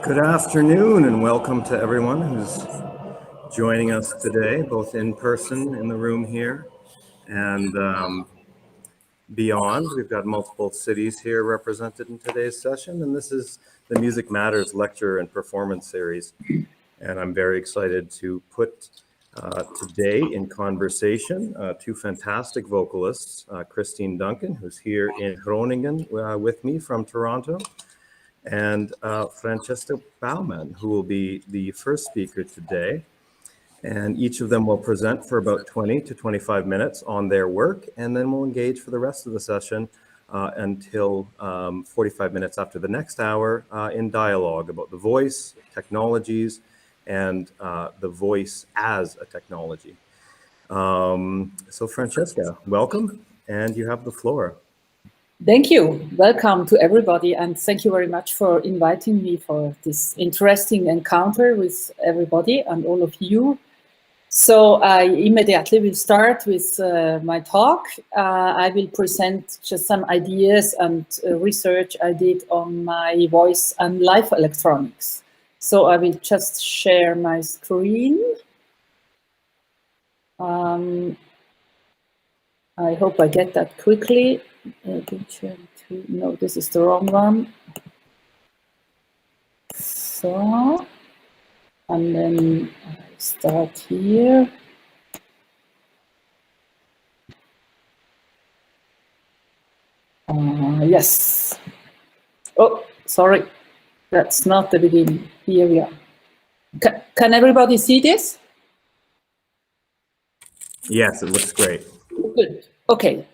Good afternoon and welcome to everyone who's joining us today, both in person in the room here and beyond. We've got multiple cities here represented in today's session, and this is the Music Matters lecture and performance series. And I'm very excited to put today in conversation two fantastic vocalists, Christine Duncan, who's here in Groningen with me from Toronto, and Franziska Baumann, who will be the first speaker today. And each of them will present for about 20 to 25 minutes on their work, and then we'll engage for the rest of the session until 45 minutes after the next hour in dialogue about the voice, technologies, and the voice as a technology. So Franziska, welcome, and you have the floor. Thank you. Welcome to everybody, and thank you very much for inviting me for this interesting encounter with everybody and all of you. So I immediately will start with my talk. I will present just some ideas and research I did on my voice and live electronics. So I will just share my screen. I hope I get that quickly. No, this is the wrong one. So, and then I start here. Yes. Oh, sorry. That's not the beginning. Here we are. Can everybody see this? Yes, it looks great. Good. Okay.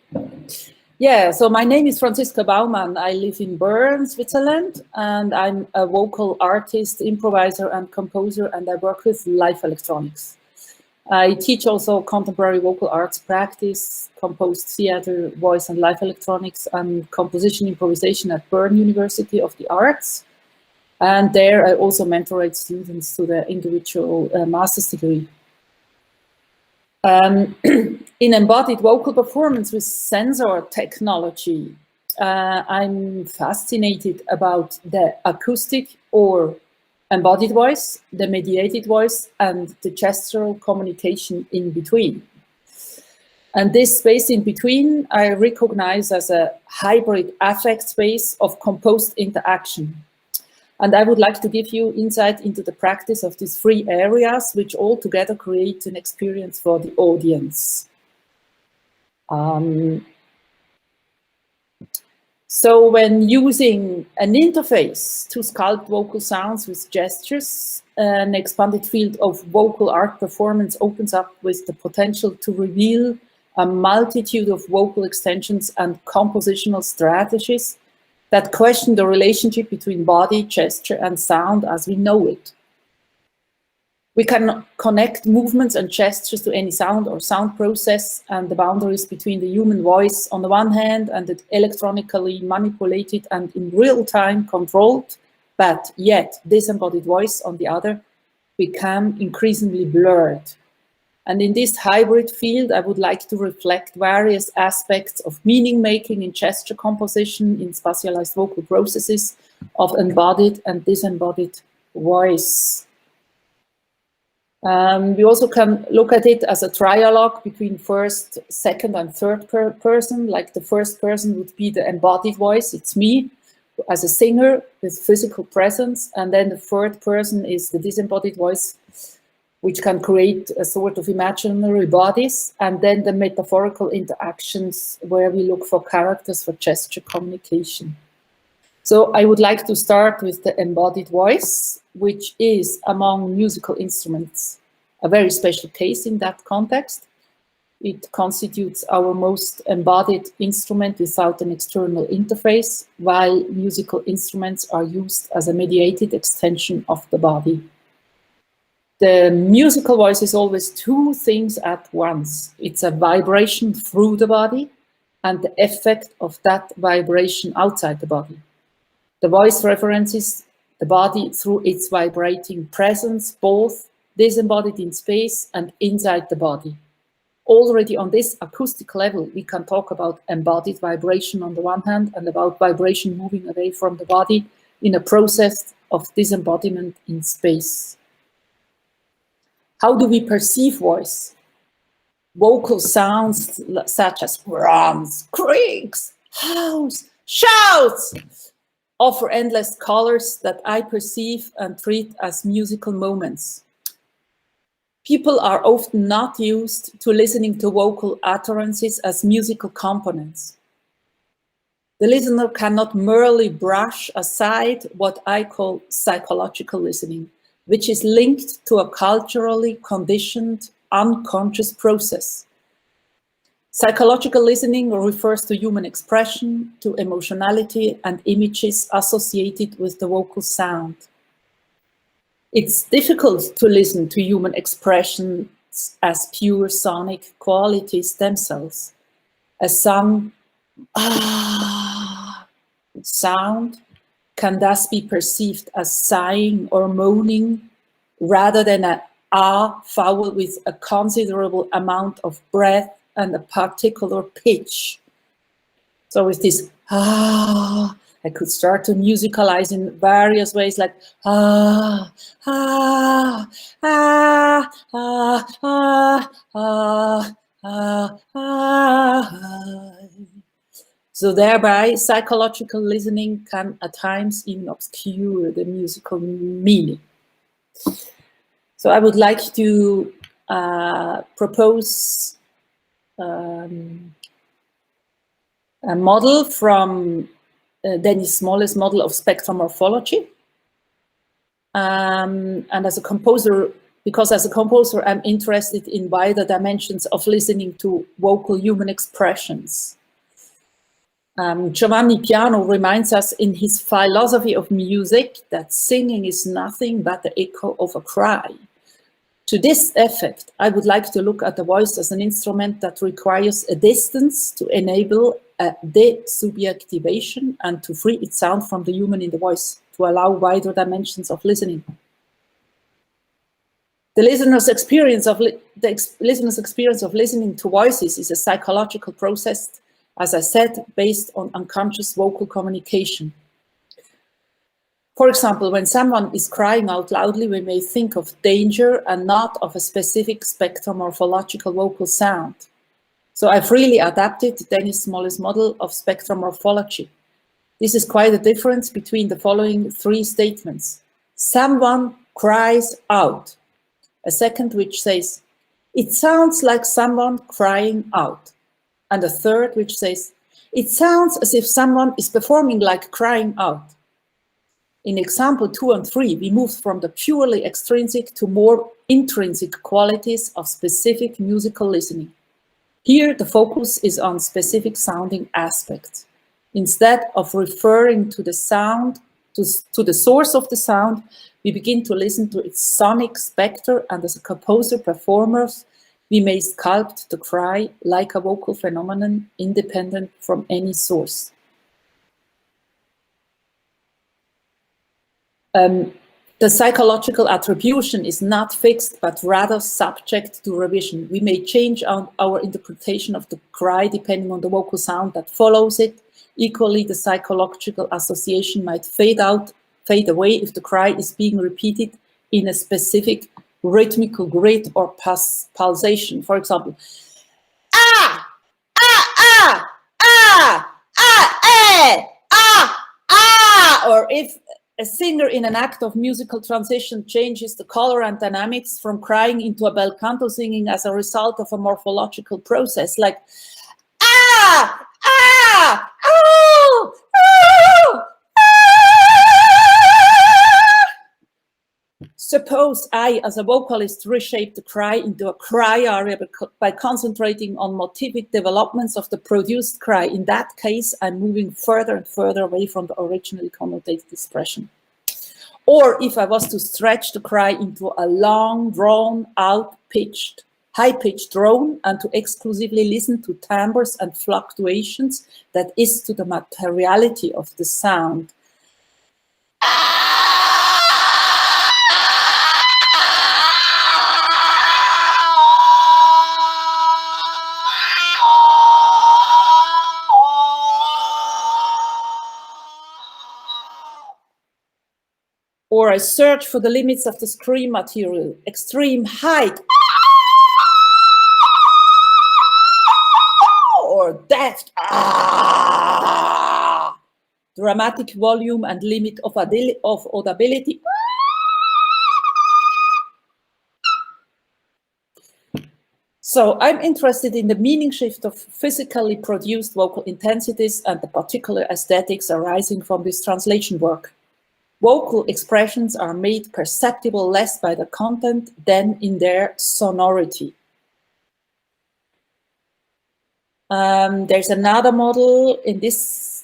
Yeah, so my name is Franziska Baumann. I live in Bern, Switzerland, and I'm a vocal artist, improviser, and composer, and I work with live electronics. I teach also contemporary vocal arts practice, composed theater, voice and live electronics, and composition improvisation at Bern University of the Arts. And there I also mentorate students to the individual master's degree. In embodied vocal performance with sensor technology, I'm fascinated about the acoustic or embodied voice, the mediated voice, and the gestural communication in between. And this space in between, I recognize as a hybrid affect space of composed interaction. And I would like to give you insight into the practice of these three areas, which all together create an experience for the audience. So when using an interface to sculpt vocal sounds with gestures, an expanded field of vocal art performance opens up with the potential to reveal a multitude of vocal extensions and compositional strategies that question the relationship between body, gesture, and sound as we know it. We can connect movements and gestures to any sound or sound process, and the boundaries between the human voice on the one hand and the electronically manipulated and in real time controlled, but yet disembodied voice on the other, become increasingly blurred. And in this hybrid field, I would like to reflect various aspects of meaning making in gesture composition, in spatialized vocal processes of embodied and disembodied voice. We also can look at it as a trialogue between first, second, and third person. Like the first person would be the embodied voice, it's me as a singer with physical presence, and then the third person is the disembodied voice, which can create a sort of imaginary bodies, and then the metaphorical interactions where we look for characters for gesture communication. So I would like to start with the embodied voice, which is among musical instruments a very special case in that context. It constitutes our most embodied instrument without an external interface, while musical instruments are used as a mediated extension of the body. The musical voice is always two things at once. It's a vibration through the body and the effect of that vibration outside the body. The voice references the body through its vibrating presence, both disembodied in space and inside the body. Already on this acoustic level, we can talk about embodied vibration on the one hand and about vibration moving away from the body in a process of disembodiment in space. How do we perceive voice? Vocal sounds such as grunts, creaks, howls, shouts offer endless colors that I perceive and treat as musical moments. People are often not used to listening to vocal utterances as musical components. The listener cannot merely brush aside what I call psychological listening, which is linked to a culturally conditioned, unconscious process. Psychological listening refers to human expression, to emotionality and images associated with the vocal sound. It's difficult to listen to human expressions as pure sonic qualities themselves. A sung sound can thus be perceived as sighing or moaning rather than an vowel with a considerable amount of breath and a particular pitch. So with this I could start to musicalize in various ways, like So thereby, psychological listening can at times even obscure the musical meaning. So I would like to propose a model from Dennis Smolle's model of spectral morphology. And as a composer, because as a composer, I'm interested in wider dimensions of listening to vocal human expressions. Giovanni Piano reminds us in his philosophy of music that singing is nothing but the echo of a cry. To this effect, I would like to look at the voice as an instrument that requires a distance to enable a desubjectivation and to free its sound from the human in the voice, to allow wider dimensions of listening. The listener's experience of listening to voices is a psychological process, as I said, based on unconscious vocal communication. For example, when someone is crying out loudly, we may think of danger and not of a specific spectromorphological vocal sound. So I've really adapted Dennis Smolle's model of spectromorphology. This is quite a difference between the following three statements. Someone cries out. A second which says, it sounds like someone crying out. And a third which says, it sounds as if someone is performing like crying out. In example 2 and 3, we moved from the purely extrinsic to more intrinsic qualities of specific musical listening. Here, the focus is on specific sounding aspects. Instead of referring to the sound, to the source of the sound, we begin to listen to its sonic spectre, and as a composer, performers, we may sculpt the cry like a vocal phenomenon independent from any source. The psychological attribution is not fixed, but rather subject to revision. We may change our interpretation of the cry depending on the vocal sound that follows it. Equally, the psychological association might fade away if the cry is being repeated in a specific rhythmical grid or pulsation. For example, ah, ah, ah, ah, ah, eh, ah, ah, or if a singer in an act of musical transition changes the color and dynamics from crying into a bel canto singing as a result of a morphological process, like ah, ah, oh, oh, ah. Suppose I, as a vocalist, reshape the cry into a cry aria by concentrating on motivic developments of the produced cry. In that case, I'm moving further and further away from the originally connotated expression. Or if I was to stretch the cry into a long, drawn-out, high-pitched drone and to exclusively listen to timbres and fluctuations, that is to the materiality of the sound. or I search for the limits of the scream material, extreme height, or depth, dramatic volume and limit of audibility. So I'm interested in the meaning shift of physically produced vocal intensities and the particular aesthetics arising from this translation work. Vocal expressions are made perceptible less by the content than in their sonority. There's another model in this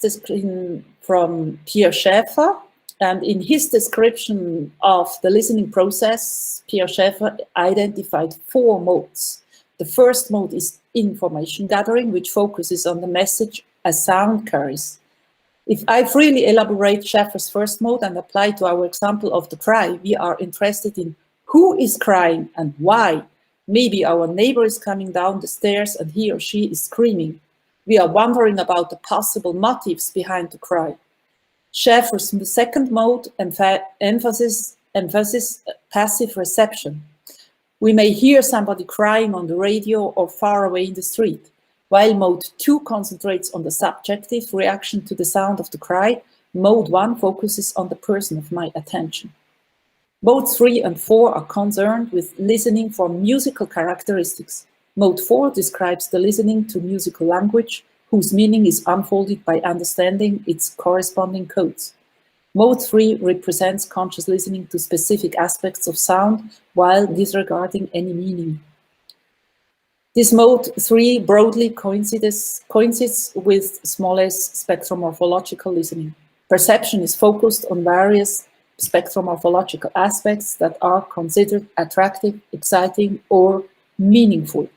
from Pierre Schaeffer, and in his description of the listening process, Pierre Schaeffer identified 4 modes. The first mode is information gathering, which focuses on the message a sound carries. If I freely elaborate Schaeffer's first mode and apply to our example of the cry, we are interested in who is crying and why. Maybe our neighbor is coming down the stairs and he or she is screaming. We are wondering about the possible motives behind the cry. Schaeffer's second mode emphasizes passive reception. We may hear somebody crying on the radio or far away in the street. While mode 2 concentrates on the subjective reaction to the sound of the cry, mode 1 focuses on the person of my attention. Modes 3 and 4 are concerned with listening for musical characteristics. Mode 4 describes the listening to musical language, whose meaning is unfolded by understanding its corresponding codes. Mode 3 represents conscious listening to specific aspects of sound while disregarding any meaning. This mode 3 broadly coincides with Smollet's spectromorphological listening. Perception is focused on various spectromorphological aspects that are considered attractive, exciting, or meaningful.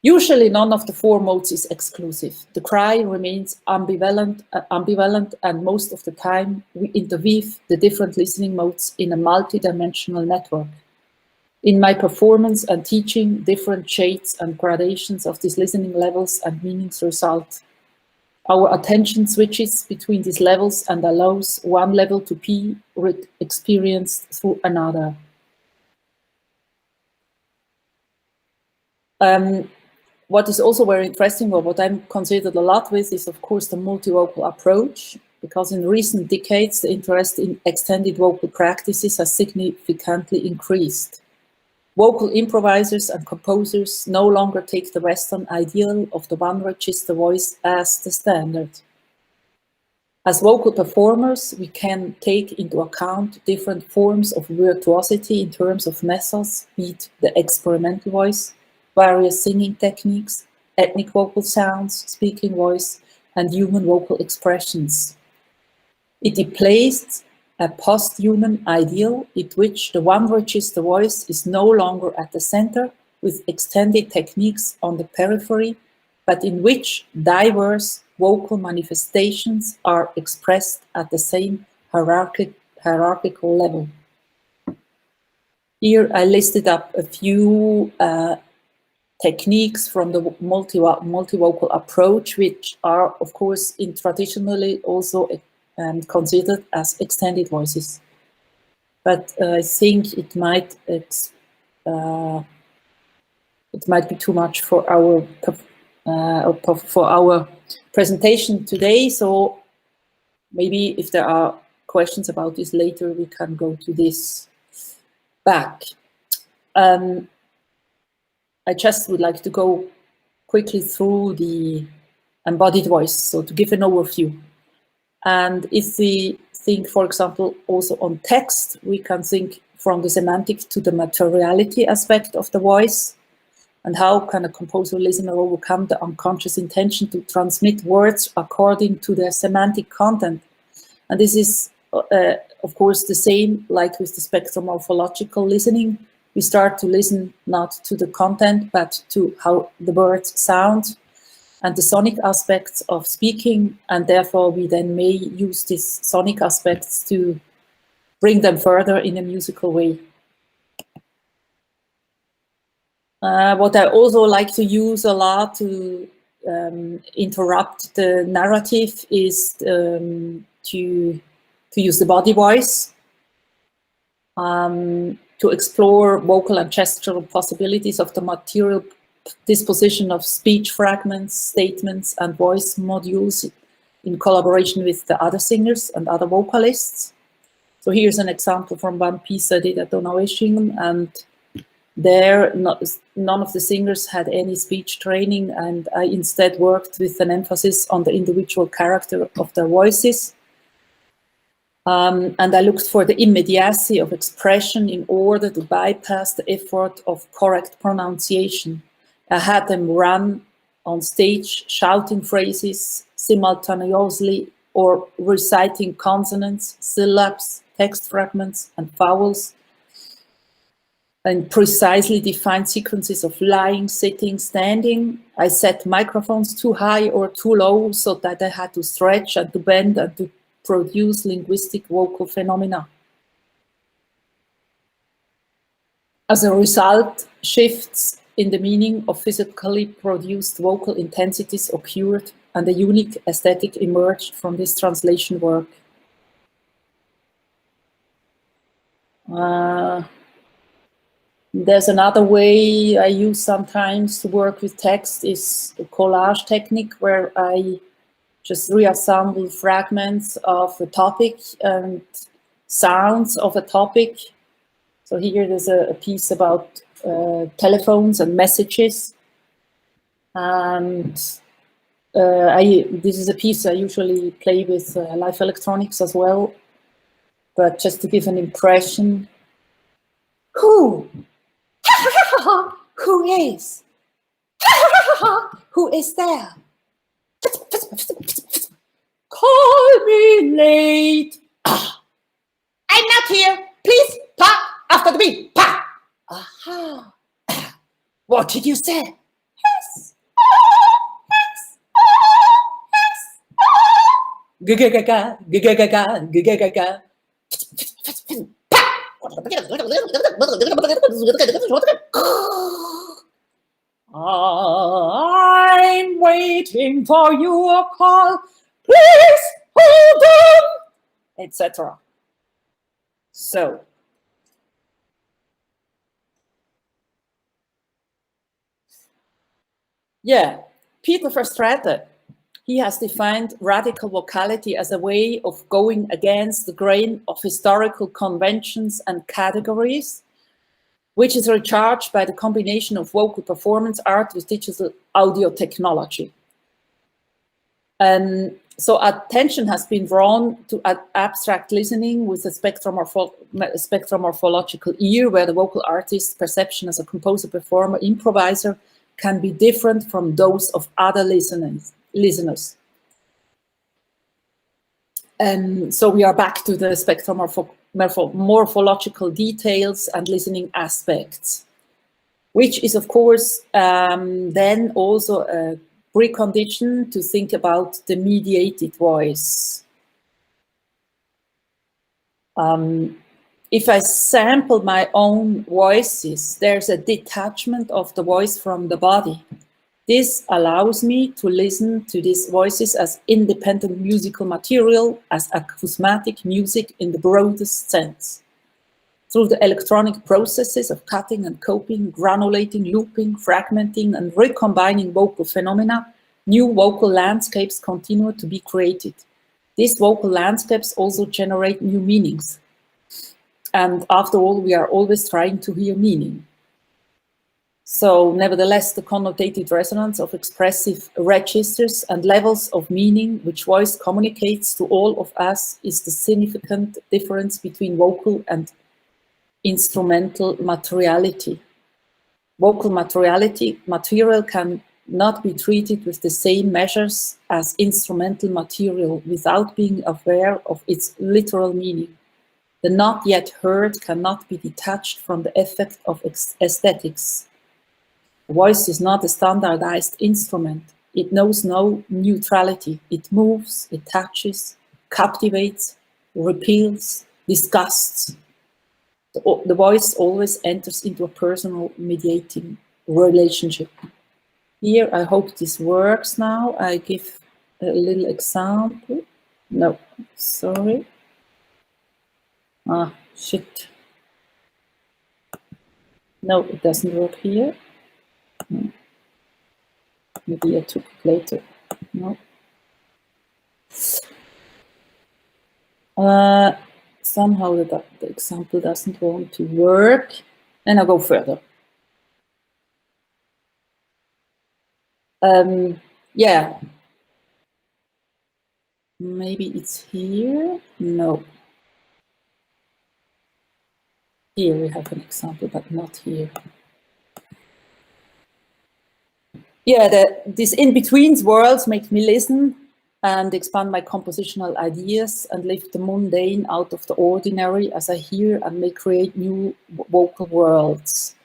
Usually none of the 4 modes is exclusive. The cry remains ambivalent, and most of the time we interweave the different listening modes in a multidimensional network. In my performance and teaching, different shades and gradations of these listening levels and meanings result. Our attention switches between these levels and allows one level to be experienced through another. What is also very interesting, or what I'm considered a lot with, is of course the multivocal approach, because in recent decades the interest in extended vocal practices has significantly increased. Vocal improvisers and composers no longer take the Western ideal of the one-register voice as the standard. As vocal performers, we can take into account different forms of virtuosity in terms of methods, be it the experimental voice, various singing techniques, ethnic vocal sounds, speaking voice, and human vocal expressions. It replaced a post-human ideal in which the one-register voice is no longer at the center with extended techniques on the periphery, but in which diverse vocal manifestations are expressed at the same hierarchical level. Here I listed up a few techniques from the multivocal approach, which are, of course, traditionally also considered as extended voices. But I think it might be too much for our presentation today. So maybe if there are questions about this later, we can go to this back. I just would like to go quickly through the embodied voice, so to give an overview. And if we think, for example, also on text, we can think from the semantic to the materiality aspect of the voice, and how can a composer listener overcome the unconscious intention to transmit words according to their semantic content. And this is, of course, the same like with the spectromorphological listening. We start to listen not to the content, but to how the words sound and the sonic aspects of speaking, and therefore we then may use these sonic aspects to bring them further in a musical way. What I also like to use a lot to interrupt the narrative is to use the body voice. to explore vocal and gestural possibilities of the material disposition of speech fragments, statements, and voice modules in collaboration with the other singers and other vocalists. So here's an example from one piece I did at Donaueschingen, and there none of the singers had any speech training, and I instead worked with an emphasis on the individual character of their voices. And I looked for the immediacy of expression in order to bypass the effort of correct pronunciation. I had them run on stage, shouting phrases simultaneously or reciting consonants, syllables, text fragments, and vowels, and precisely defined sequences of lying, sitting, standing. I set microphones too high or too low so that I had to stretch and to bend and to produce linguistic vocal phenomena. As a result, shifts in the meaning of physically produced vocal intensities occurred, and a unique aesthetic emerged from this translation work. There's another way I use sometimes to work with text is the collage technique, where I just reassemble fragments of a topic and sounds of a topic. So here there's a piece about telephones and messages. And this is a piece I usually play with live electronics as well. But just to give an impression, who is? Who is there? Call me late. I'm not here. Please, pa, after the beat. Pa. Aha. What did you say? Yes. Yes. Yes. Ga-ga-ga-ga, ga-ga-ga-ga, ga-ga-ga-ga. I'm waiting for your call. Please hold on, etc. So, yeah, Peter Verstraete, he has defined radical vocality as a way of going against the grain of historical conventions and categories, which is recharged by the combination of vocal performance art with digital audio technology. So attention has been drawn to abstract listening with a spectromorphological ear, where the vocal artist's perception as a composer, performer, improviser can be different from those of other listeners. So we are back to the spectromorphological details and listening aspects, which is, of course, then also a precondition to think about the mediated voice. If I sample my own voices, there's a detachment of the voice from the body. This allows me to listen to these voices as independent musical material, as acousmatic music in the broadest sense. Through the electronic processes of cutting and coping, granulating, looping, fragmenting, and recombining vocal phenomena, new vocal landscapes continue to be created. These vocal landscapes also generate new meanings. And after all, we are always trying to hear meaning. So nevertheless, the connotated resonance of expressive registers and levels of meaning which voice communicates to all of us is the significant difference between vocal and instrumental materiality. Vocal material can not be treated with the same measures as instrumental material without being aware of its literal meaning. The not yet heard cannot be detached from the effect of aesthetics. The voice is not a standardized instrument. It knows no neutrality. It moves, it touches, captivates, repels, disgusts. The voice always enters into a personal mediating relationship. Here, I hope this works now. I give a little example. No, sorry. Ah, shit. No, it doesn't work here. Maybe I took it later. No. Somehow the example doesn't want to work. And I'll go further. Yeah. Maybe it's here. No. Here we have an example, but not here. Yeah, these in-between worlds make me listen and expand my compositional ideas and lift the mundane out of the ordinary as I hear and may create new vocal worlds.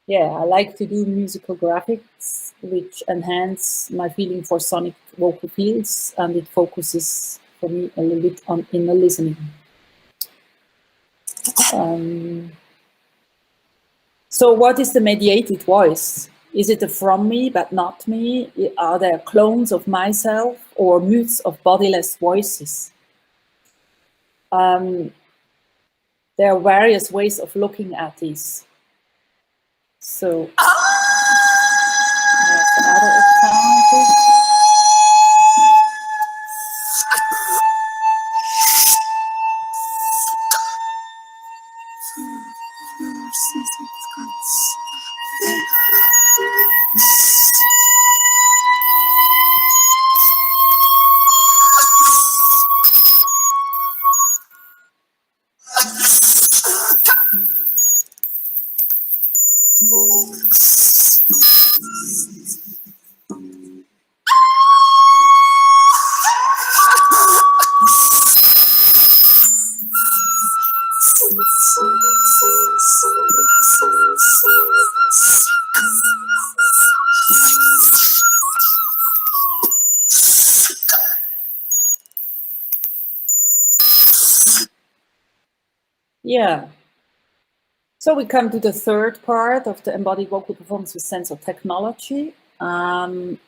Yeah, I like to do musical graphics, which enhance my feeling for sonic vocal fields, and it focuses for me a little bit on inner listening. So what is the mediated voice? Is it a from me but not me? Are there clones of myself or myths of bodiless voices? There are various ways of looking at this. So that's another example. Yeah. So we come to the third part of the embodied vocal performance with sensor technology. When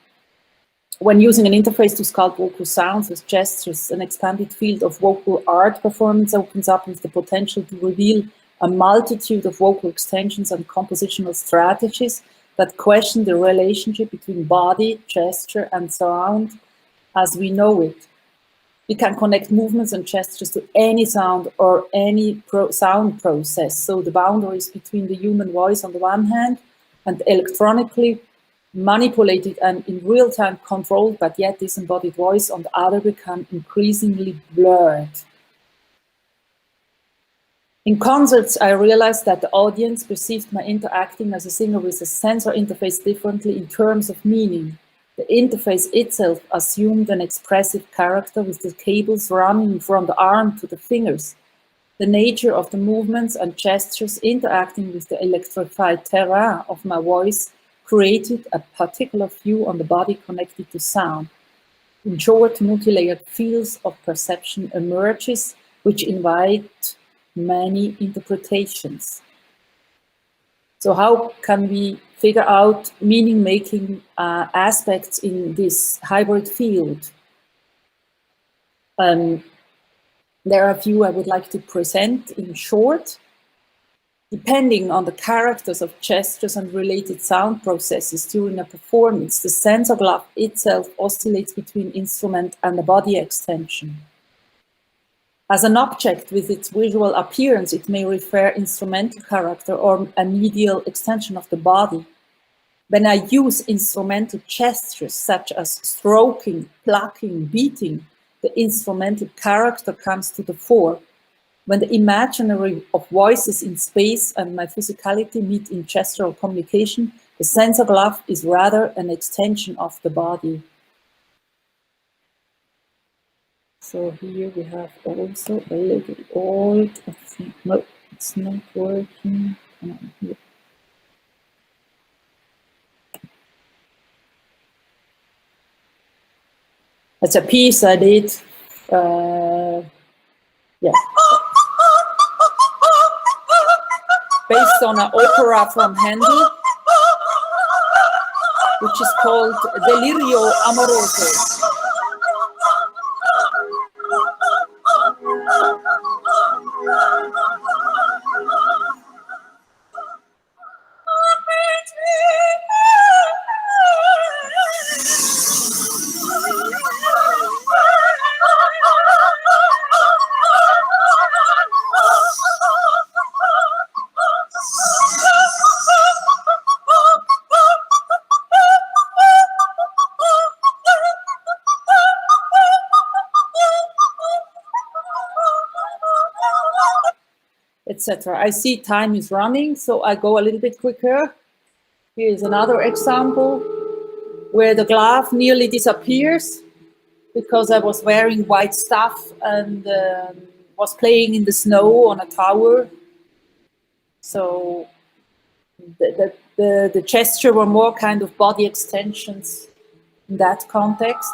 using an interface to sculpt vocal sounds with gestures, an expanded field of vocal art performance opens up with the potential to reveal a multitude of vocal extensions and compositional strategies that question the relationship between body, gesture, and sound as we know it. We can connect movements and gestures to any sound or any sound process. So the boundaries between the human voice on the one hand and electronically manipulated and in real time controlled, but yet disembodied voice on the other become increasingly blurred. In concerts, I realized that the audience perceived my interacting as a singer with a sensor interface differently in terms of meaning. The interface itself assumed an expressive character with the cables running from the arm to the fingers. The nature of the movements and gestures interacting with the electrified terrain of my voice created a particular view on the body connected to sound. In short, multi-layered fields of perception emerges, which invite many interpretations. So how can we figure out meaning-making aspects in this hybrid field? There are a few I would like to present in short. Depending on the characters of gestures and related sound processes during a performance, the sensor glove itself oscillates between instrument and a body extension. As an object with its visual appearance, it may refer instrumental character or a medial extension of the body. When I use instrumental gestures such as stroking, plucking, beating, the instrumental character comes to the fore. When the imaginary of voices in space and my physicality meet in gestural communication, the sensor glove is rather an extension of the body. So here we have also a little old, I think, no, it's not working. Here. It's a piece I did, yeah, based on an opera from Handel, which is called Delirio Amoroso. Etc. I see time is running, so I go a little bit quicker. Here is another example where the glove nearly disappears because I was wearing white stuff and was playing in the snow on a tower. So the gesture were more kind of body extensions in that context.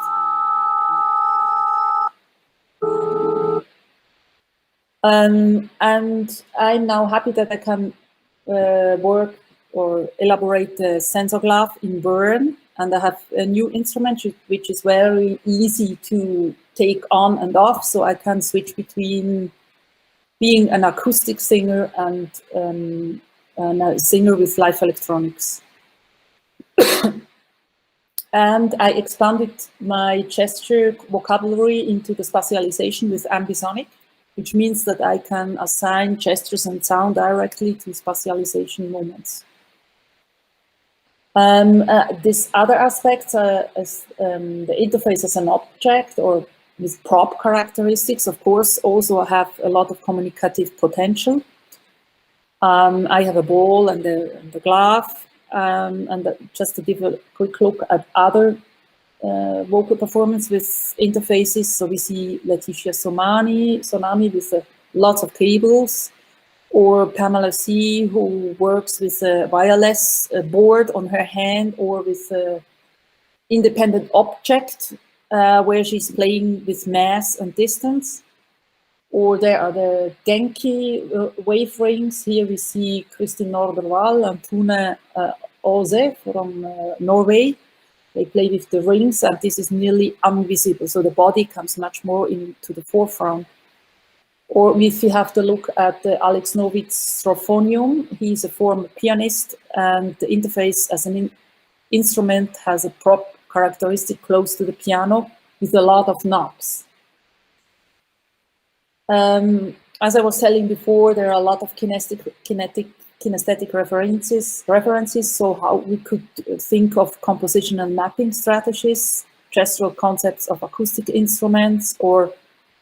And I'm now happy that I can work or elaborate the sensor glove in Bern, and I have a new instrument which is very easy to take on and off, so I can switch between being an acoustic singer and a singer with live electronics. And I expanded my gesture vocabulary into the spatialization with ambisonic, which means that I can assign gestures and sound directly to spatialization moments. This other aspect is the interface as an object or with prop characteristics, of course, also have a lot of communicative potential. I have a ball and the glove, and just to give a quick look at other vocal performance with interfaces. So we see Leticia Sonami with lots of cables, or Pamela C, who works with a wireless board on her hand, or with an independent object where she's playing with mass and distance. Or there are the Genki wave rings. Here we see Kristin Nordervall and Tune Ose from Norway. They play with the rings, and this is nearly invisible, so the body comes much more into the forefront. Or if you have to look at the Alex Novitz Strophonium, he's a former pianist, and the interface as an instrument has a prop characteristic close to the piano with a lot of knobs. As I was telling before, there are a lot of kinesthetic references, so how we could think of composition and mapping strategies, gestural concepts of acoustic instruments, or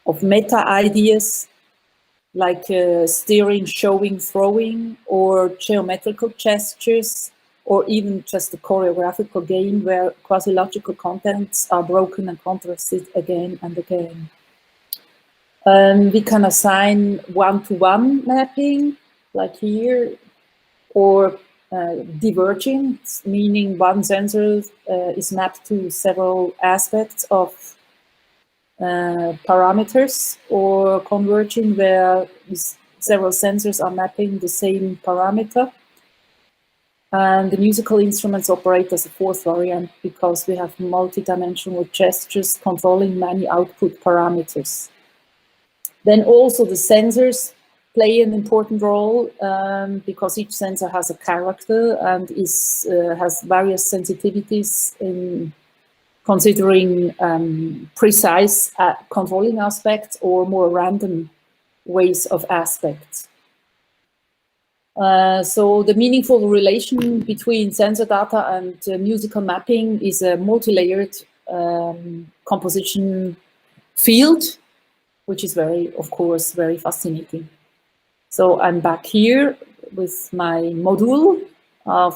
of meta ideas like steering, showing, throwing, or geometrical gestures, or even just a choreographical game where quasi-logical contents are broken and contrasted again and again. We can assign one-to-one mapping, like here, or diverging, meaning one sensor is mapped to several aspects of parameters, or converging, where several sensors are mapping the same parameter. And the musical instruments operate as a fourth variant because we have multidimensional gestures controlling many output parameters. Then also the sensors play an important role because each sensor has a character and has various sensitivities in considering precise controlling aspects or more random ways of aspects. So the meaningful relation between sensor data and musical mapping is a multi-layered composition field, which is of course, very fascinating. So I'm back here with my module of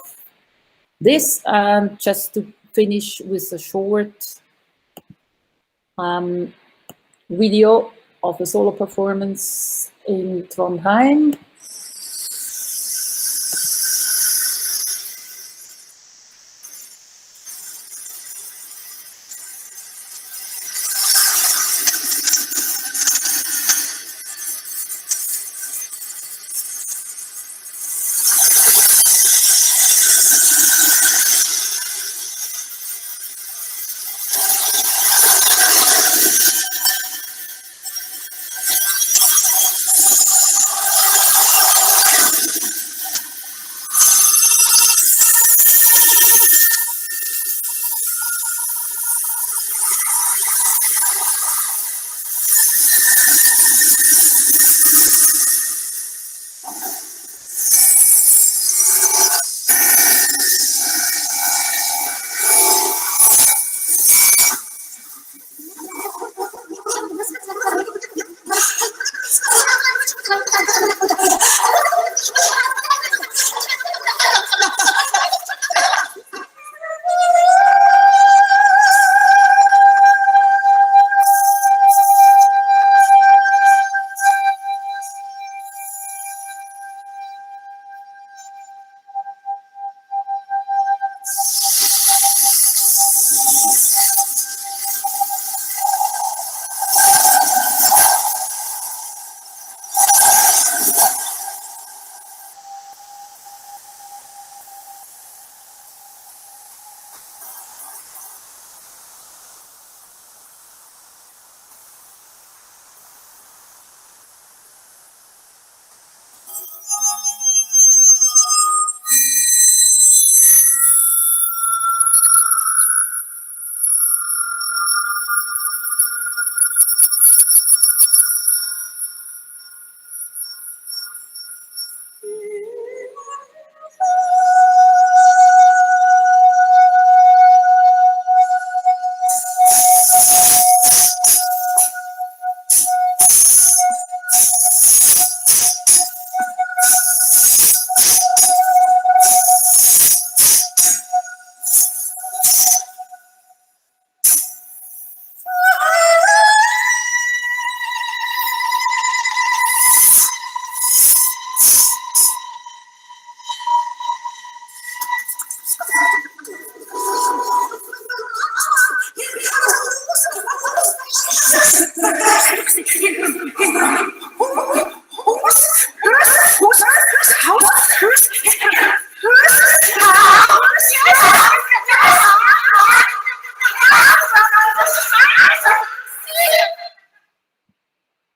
this, and just to finish with a short video of a solo performance in Trondheim.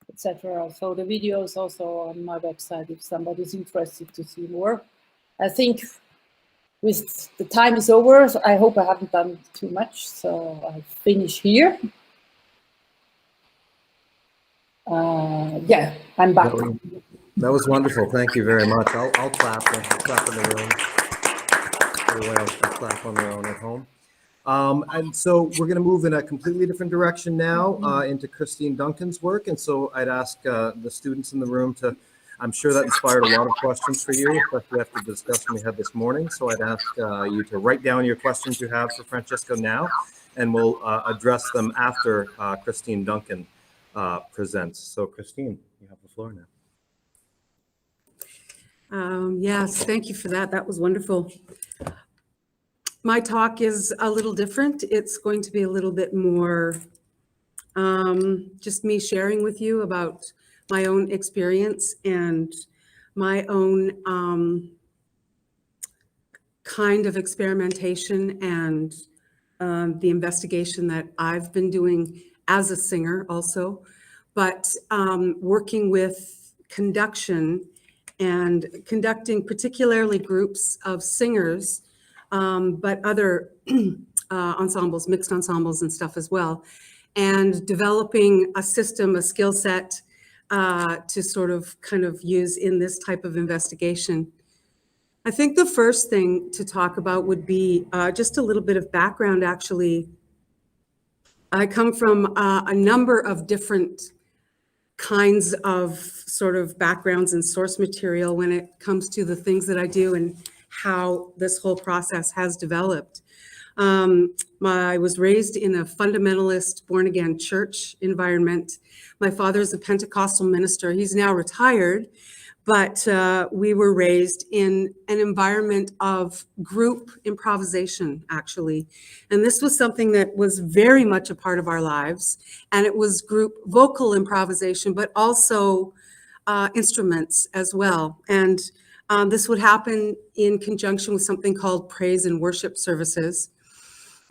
Etc. So the video is also on my website if somebody's interested to see more. I think with the time is over, so I hope I haven't done too much, so I'll finish here. Yeah, I'm back. That was wonderful. Thank you very much. I'll clap. I'll clap in the room. Everyone else can clap on their own at home. And so we're going to move in a completely different direction now into Christine Duncan's work. And so I'd ask the students in the room to, I'm sure that inspired a lot of questions for you, especially after the discussion we had this morning. So I'd ask you to write down your questions you have for Franziska now, and we'll address them after Christine Duncan presents. So Christine, you have the floor now. Yes, thank you for that. That was wonderful. My talk is a little different. It's going to be a little bit more just me sharing with you about my own experience and my own kind of experimentation and the investigation that I've been doing as a singer also, but working with conduction and conducting particularly groups of singers, but other ensembles, mixed ensembles and stuff as well, and developing a system, a skill set to sort of kind of use in this type of investigation. I think the first thing to talk about would be just a little bit of background, actually. I come from a number of different kinds of sort of backgrounds and source material when it comes to the things that I do and how this whole process has developed. I was raised in a fundamentalist, born-again church environment. My father is a Pentecostal minister. He's now retired, but we were raised in an environment of group improvisation, actually. And this was something that was very much a part of our lives. And it was group vocal improvisation, but also instruments as well. And this would happen in conjunction with something called praise and worship services.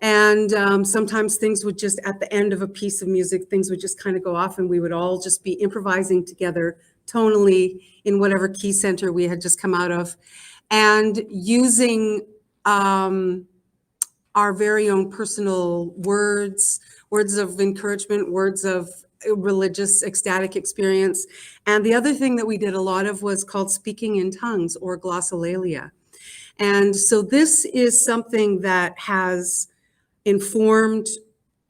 And sometimes things would just, at the end of a piece of music, things would just kind of go off and we would all just be improvising together tonally in whatever key center we had just come out of, and using our very own personal words of encouragement, words of religious ecstatic experience. And the other thing that we did a lot of was called speaking in tongues, or glossolalia. And so this is something that has informed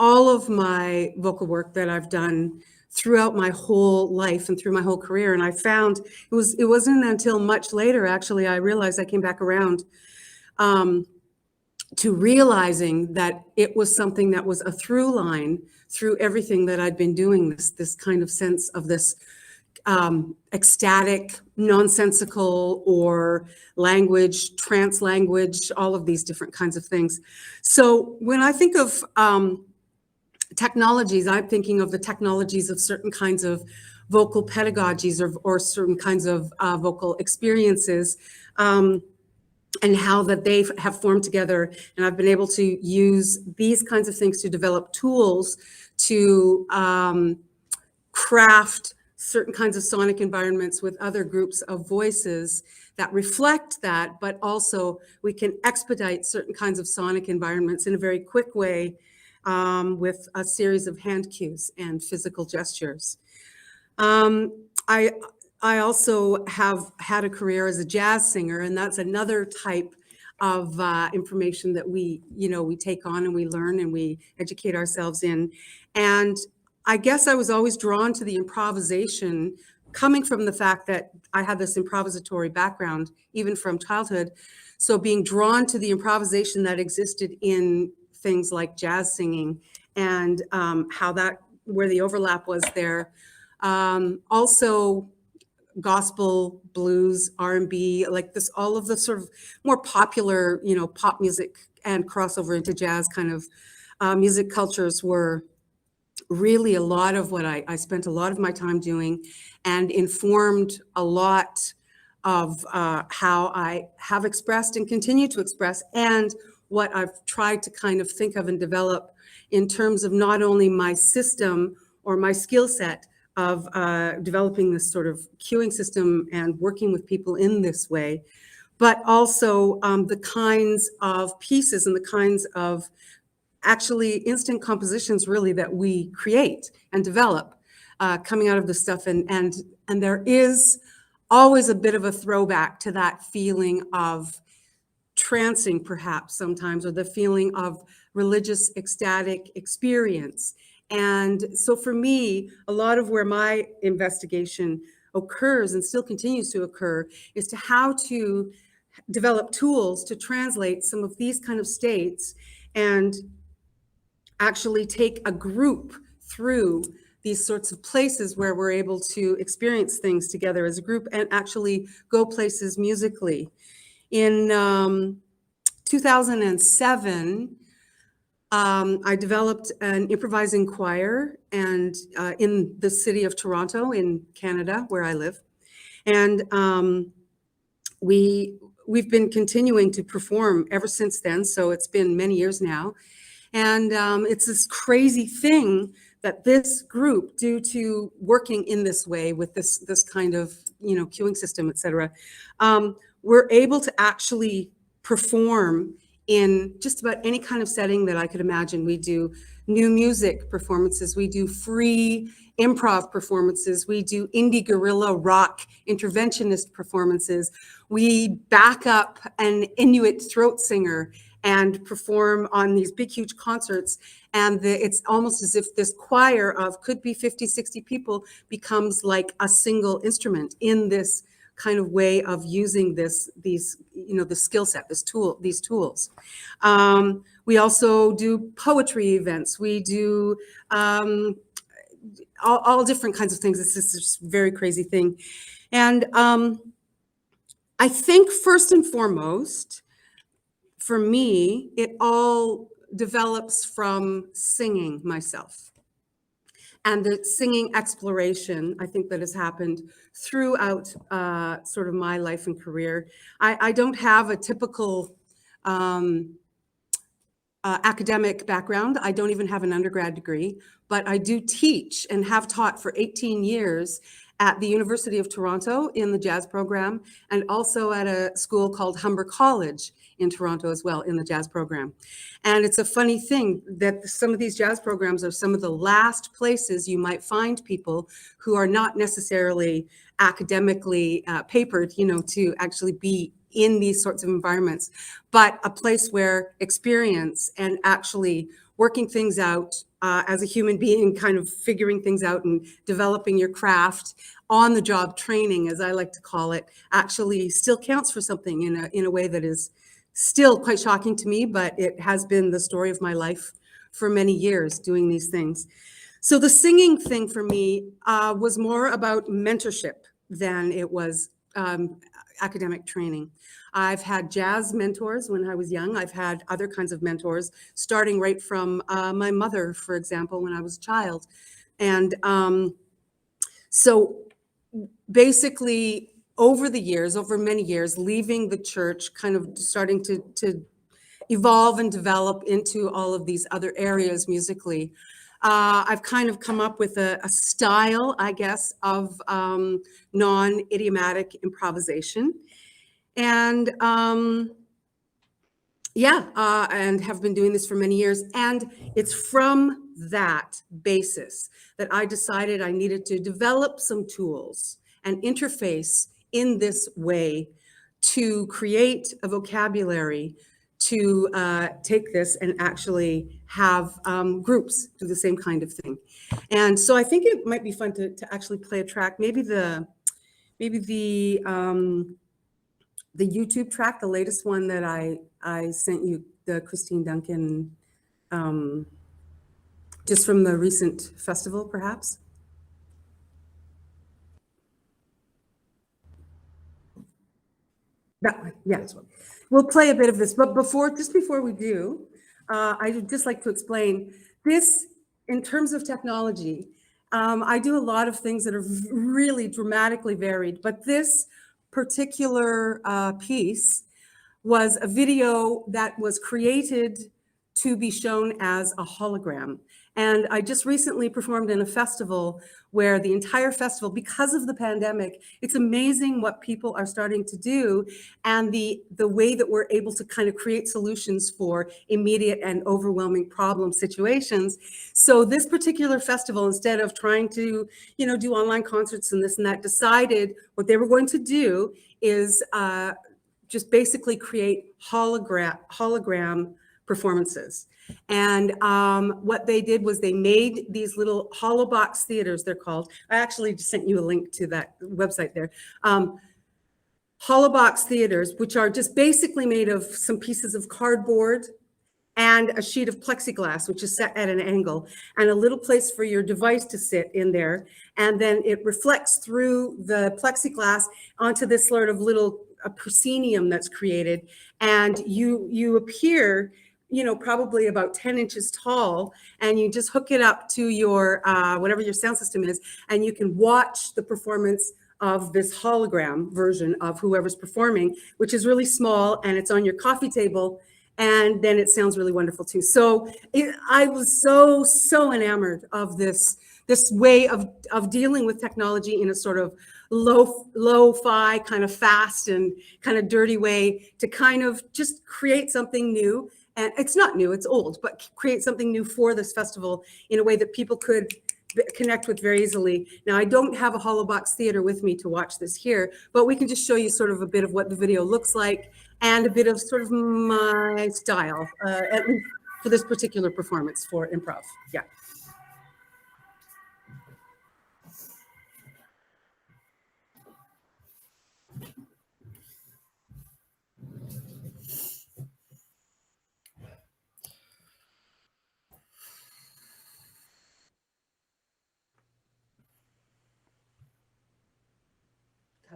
all of my vocal work that I've done throughout my whole life and through my whole career. And I found it wasn't until much later, actually, I realized, I came back around to realizing that it was something that was a through line through everything that I'd been doing, this kind of sense of this ecstatic, nonsensical, or language, trance language, all of these different kinds of things. So when I think of technologies, I'm thinking of the technologies of certain kinds of vocal pedagogies, or certain kinds of vocal experiences, and how that they have formed together. And I've been able to use these kinds of things to develop tools to craft certain kinds of sonic environments with other groups of voices that reflect that, but also we can expedite certain kinds of sonic environments in a very quick way with a series of hand cues and physical gestures. I also have had a career as a jazz singer, and that's another type of information that we take on and we learn and we educate ourselves in. And I guess I was always drawn to the improvisation, coming from the fact that I had this improvisatory background, even from childhood. So being drawn to the improvisation that existed in things like jazz singing, and where the overlap was there. Also gospel, blues, R&B, like this, all of the sort of more popular, pop music and crossover into jazz kind of music cultures were really a lot of what I spent a lot of my time doing, and informed a lot of how I have expressed and continue to express, and what I've tried to kind of think of and develop in terms of not only my system or my skill set of developing this sort of cueing system and working with people in this way, but also the kinds of pieces and the kinds of actually instant compositions really that we create and develop coming out of this stuff. And there is always a bit of a throwback to that feeling of trancing, perhaps sometimes, or the feeling of religious ecstatic experience. And so for me, a lot of where my investigation occurs and still continues to occur is to how to develop tools to translate some of these kind of states and actually take a group through these sorts of places where we're able to experience things together as a group and actually go places musically. In 2007, I developed an improvising choir and in the city of Toronto in Canada, where I live. And we've been continuing to perform ever since then. So it's been many years now. And it's this crazy thing that this group, due to working in this way with this kind of, cueing system, et cetera, we're able to actually perform in just about any kind of setting that I could imagine. We do new music performances, we do free improv performances, we do indie guerrilla rock interventionist performances, we back up an Inuit throat singer and perform on these big, huge concerts. And it's almost as if this choir of could be 50, 60 people becomes like a single instrument in this kind of way of using the skill set, these tools. We also do poetry events. We do all different kinds of things. It's just a very crazy thing. And I think first and foremost, for me, it all develops from singing myself. And the singing exploration, I think, that has happened throughout sort of my life and career. I don't have a typical academic background. I don't even have an undergrad degree, but I do teach and have taught for 18 years at the University of Toronto in the jazz program, and also at a school called Humber College in Toronto as well in the jazz program. And it's a funny thing that some of these jazz programs are some of the last places you might find people who are not necessarily academically papered, to actually be in these sorts of environments, but a place where experience and actually working things out as a human being, kind of figuring things out and developing your craft, on the job training, as I like to call it, actually still counts for something in a way that is still quite shocking to me, but it has been the story of my life for many years doing these things. So the singing thing for me was more about mentorship than it was academic training. I've had jazz mentors when I was young. I've had other kinds of mentors, starting right from my mother, for example, when I was a child. And so basically, over many years, leaving the church, kind of starting to evolve and develop into all of these other areas musically, I've kind of come up with a style, I guess, of non-idiomatic improvisation. And and have been doing this for many years. And it's from that basis that I decided I needed to develop some tools and interface in this way to create a vocabulary to take this and actually have groups do the same kind of thing. And so I think it might be fun to actually play a track, maybe the YouTube track, the latest one that I sent you, the Christine Duncan, just from the recent festival, perhaps. That one, yeah. We'll play a bit of this, but just before we do, I'd just like to explain this in terms of technology. I do a lot of things that are really dramatically varied, but this particular piece was a video that was created to be shown as a hologram. And I just recently performed in a festival where the entire festival, because of the pandemic, it's amazing what people are starting to do and the way that we're able to kind of create solutions for immediate and overwhelming problem situations. So this particular festival, instead of trying to, do online concerts and this and that, decided what they were going to do is just basically create hologram performances. And what they did was they made these little holobox theaters, they're called. I actually just sent you a link to that website there. Holobox theaters, which are just basically made of some pieces of cardboard and a sheet of plexiglass, which is set at an angle, and a little place for your device to sit in there. And then it reflects through the plexiglass onto this sort of little proscenium that's created. And you appear, probably about 10 inches tall, and you just hook it up to your, whatever your sound system is, and you can watch the performance of this hologram version of whoever's performing, which is really small, and it's on your coffee table, and then it sounds really wonderful too. So I was so enamored of this way of dealing with technology in a sort of lo-fi, kind of fast and kind of dirty way, to kind of just create something new. And it's not new, it's old, but create something new for this festival in a way that people could connect with very easily. Now, I don't have a holobox theater with me to watch this here, but we can just show you sort of a bit of what the video looks like and a bit of sort of my style, at least for this particular performance for improv. Yeah.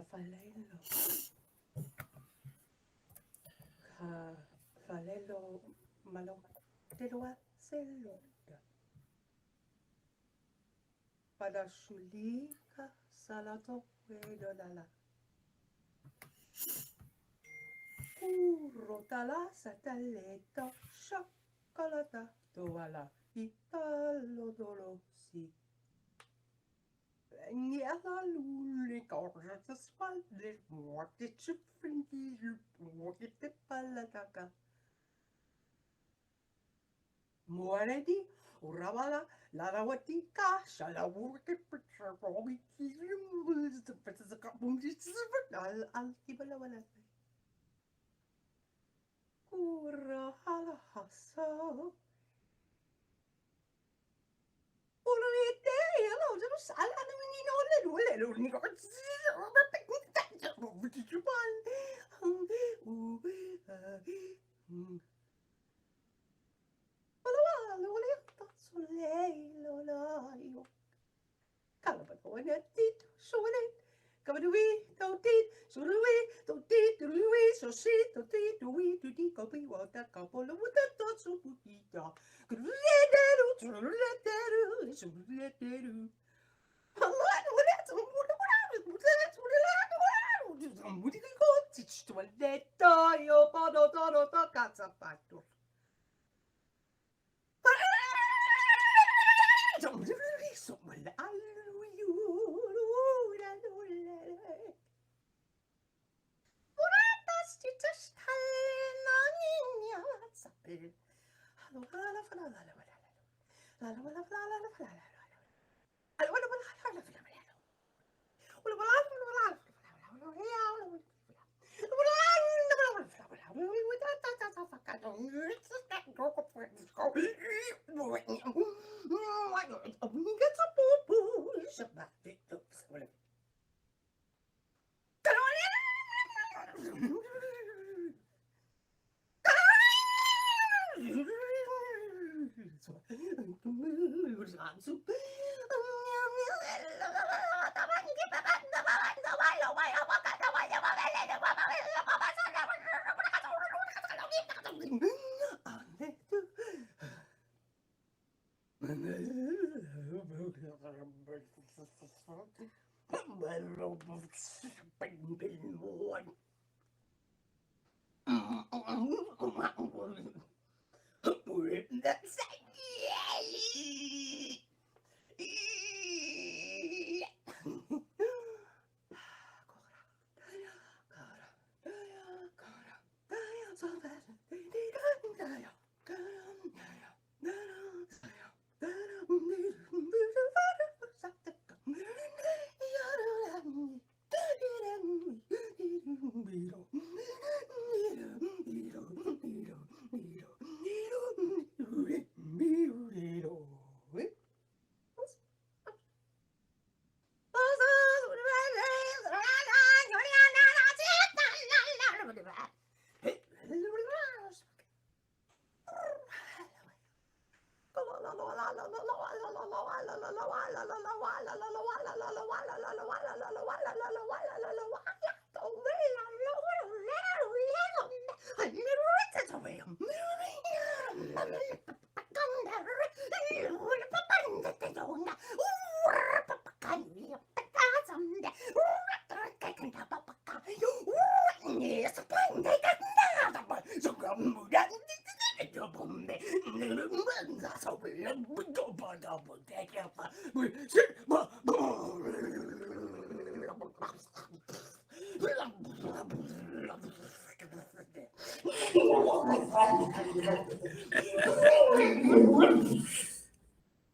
Kafalelo. Kafalelo malo. Teloa seloda. Pada shulika salato wedolala. Urotala sataleto chocolata toala italo dolosi. Niala luli correte spalle muote ciuffindi muote palataka. Muoredi uravala larawati kasha la wuke picture rogi kilim the pets a couple al tibalawala. Ura hala haso.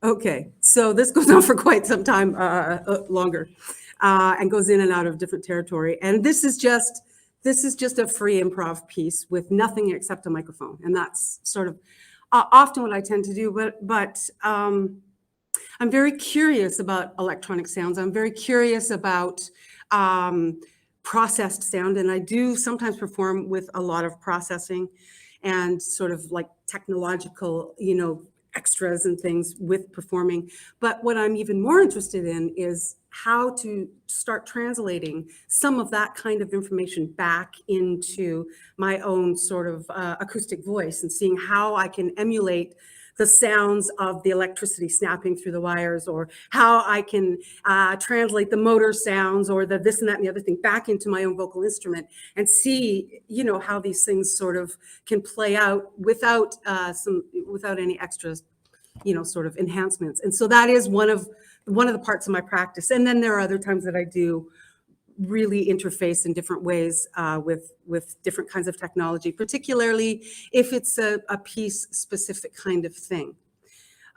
Okay, so this goes on for quite some time longer, and goes in and out of different territory. And this is just a free improv piece with nothing except a microphone, and that's sort of often what I tend to do. But I'm very curious about electronic sounds. I'm very curious about processed sound, and I do sometimes perform with a lot of processing and sort of like technological, extras and things with performing. But what I'm even more interested in is how to start translating some of that kind of information back into my own sort of acoustic voice, and seeing how I can emulate the sounds of the electricity snapping through the wires, or how I can translate the motor sounds, or the this and that and the other thing back into my own vocal instrument, and see, you know, how these things sort of can play out without without any extras, you know, sort of enhancements. And so that is one of the parts of my practice. And then there are other times that I do really interface in different ways with different kinds of technology, particularly if it's a piece specific kind of thing.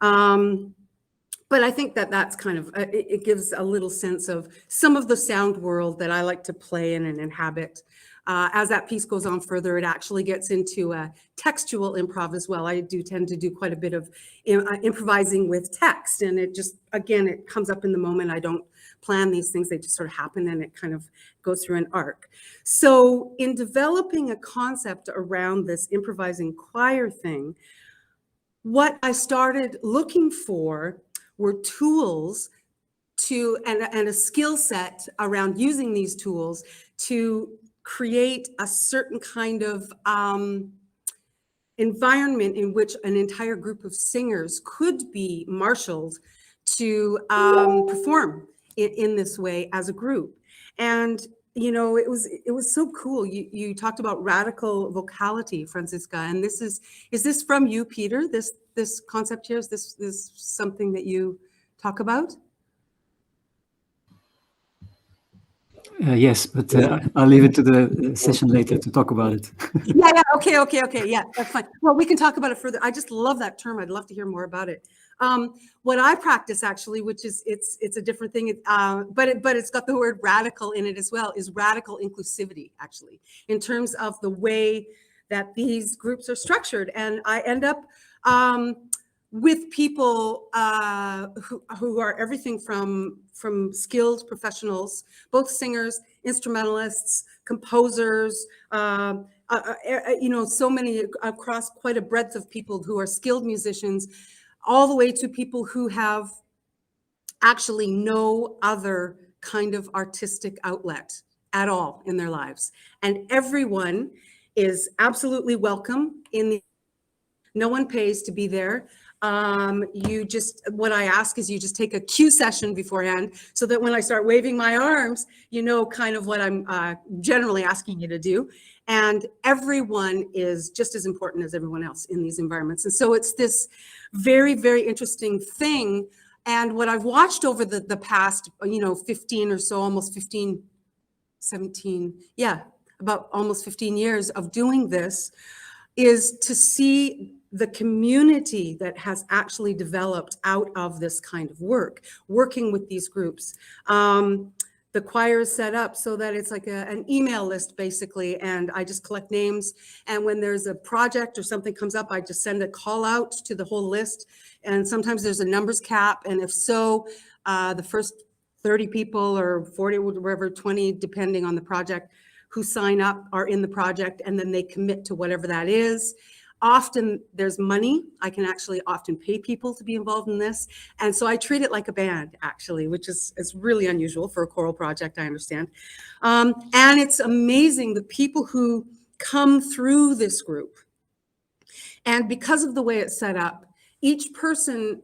But I think that that's kind of, it gives a little sense of some of the sound world that I like to play in and inhabit. As that piece goes on further, it actually gets into a textual improv as well. I do tend to do quite a bit of improvising with text, and it just, again, it comes up in the moment. I don't plan these things, they just sort of happen, and it kind of goes through an arc. So in developing a concept around this improvising choir thing, what I started looking for were tools to, and a skill set around using these tools to create a certain kind of environment in which an entire group of singers could be marshaled to perform in this way as a group. And you know, it was so cool. You talked about radical vocality, Franziska, and this is this from you, Peter? This concept here, is this something that you talk about? Yes, but I'll leave it to the session later to talk about it. Yeah, okay, yeah, that's fine. Well, we can talk about it further. I just love that term. I'd love to hear more about it. What I practice actually, which is it's a different thing, but it's got the word radical in it as well, is radical inclusivity, actually, in terms of the way that these groups are structured. And I end up with people who are everything from skilled professionals, both singers, instrumentalists, composers, you know, so many across quite a breadth of people who are skilled musicians, all the way to people who have actually no other kind of artistic outlet at all in their lives. And everyone is absolutely welcome no one pays to be there. What I ask is you just take a cue session beforehand, so that when I start waving my arms, you know kind of what I'm generally asking you to do. And everyone is just as important as everyone else in these environments. And so it's this very, very interesting thing. And what I've watched over the past, you know, 15 or so, almost 15, 17, yeah, about almost 15 years of doing this, is to see the community that has actually developed out of this kind of work, working with these groups. The choir is set up so that it's like an email list, basically, and I just collect names. And when there's a project or something comes up, I just send a call out to the whole list. And sometimes there's a numbers cap. And if so, the first 30 people or 40, whatever, 20, depending on the project, who sign up are in the project, and then they commit to whatever that is. Often there's money. I can actually often pay people to be involved in this. And so I treat it like a band, actually, which is really unusual for a choral project, I understand. And it's amazing the people who come through this group. And because of the way it's set up, each person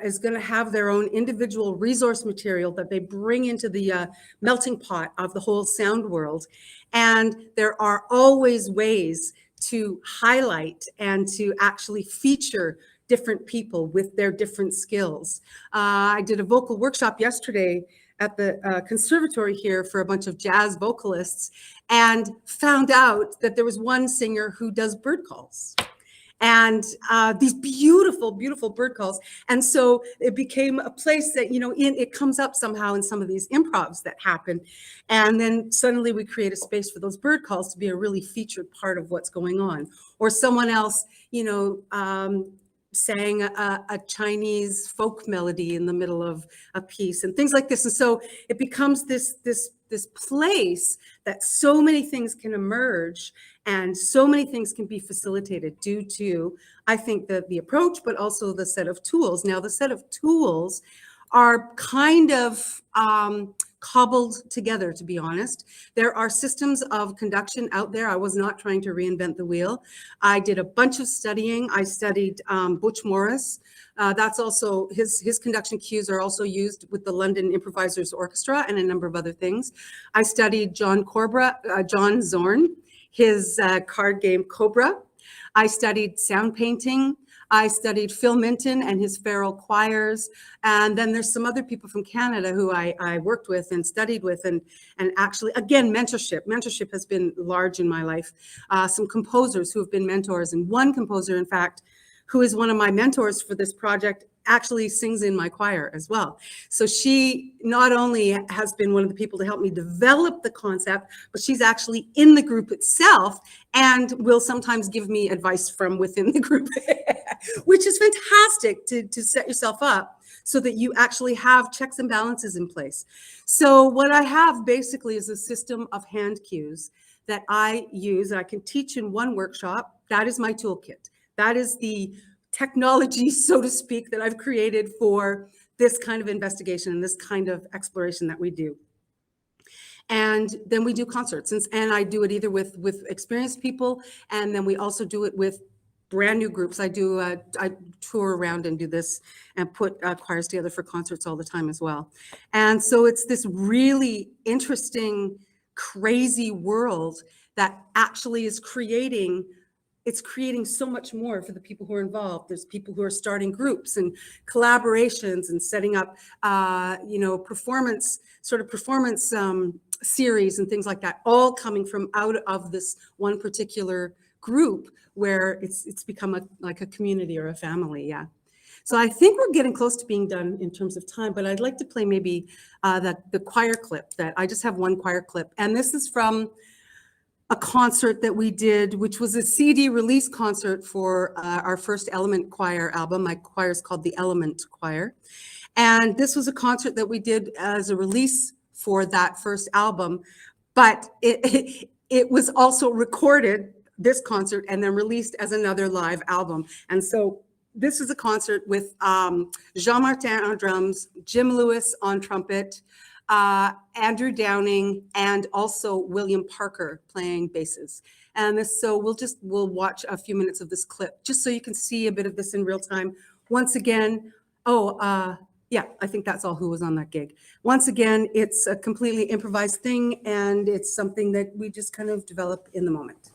is going to have their own individual resource material that they bring into the melting pot of the whole sound world. And there are always ways to highlight and to actually feature different people with their different skills. I did a vocal workshop yesterday at the conservatory here for a bunch of jazz vocalists, and found out that there was one singer who does bird calls. And these beautiful, beautiful bird calls. And so it became a place that, you know, it comes up somehow in some of these improvs that happen. And then suddenly we create a space for those bird calls to be a really featured part of what's going on. Or someone else, you know, sang a Chinese folk melody in the middle of a piece and things like this. And so it becomes this place that so many things can emerge. And so many things can be facilitated due to, I think, the approach, but also the set of tools. Now, the set of tools are kind of cobbled together, to be honest. There are systems of conduction out there. I was not trying to reinvent the wheel. I did a bunch of studying. I studied Butch Morris. That's also, his conduction cues are also used with the London Improvisers Orchestra and a number of other things. I studied John Zorn, his card game Cobra. I studied sound painting. I studied Phil Minton and his feral choirs. And then there's some other people from Canada who I worked with and studied with, and actually, again, mentorship. Mentorship has been large in my life. Some composers who have been mentors, and one composer, in fact, who is one of my mentors for this project, actually sings in my choir as well. So she not only has been one of the people to help me develop the concept, but she's actually in the group itself and will sometimes give me advice from within the group, which is fantastic to set yourself up so that you actually have checks and balances in place. So what I have basically is a system of hand cues that I use, that I can teach in one workshop. That is my toolkit. That is the technology, so to speak, that I've created for this kind of investigation and this kind of exploration that we do. And then we do concerts, and I do it either with experienced people, and then we also do it with brand new groups. I tour around and do this and put choirs together for concerts all the time as well. And so it's this really interesting, crazy world that actually is creating so much more for the people who are involved. There's people who are starting groups and collaborations and setting up, performance series and things like that, all coming from out of this one particular group where it's become like a community or a family. Yeah. So I think we're getting close to being done in terms of time, but I'd like to play maybe the choir clip. That I just have one choir clip, and this is from a concert that we did, which was a CD release concert for our first Element Choir album. My choir is called the Element Choir. And this was a concert that we did as a release for that first album, but it was also recorded, this concert, and then released as another live album. And so this is a concert with Jean Martin on drums, Jim Lewis on trumpet, Andrew Downing, and also William Parker playing basses. And we'll watch a few minutes of this clip just so you can see a bit of this in real time. Once again, yeah, I think that's all who was on that gig. Once again, it's a completely improvised thing, and it's something that we just kind of develop in the moment.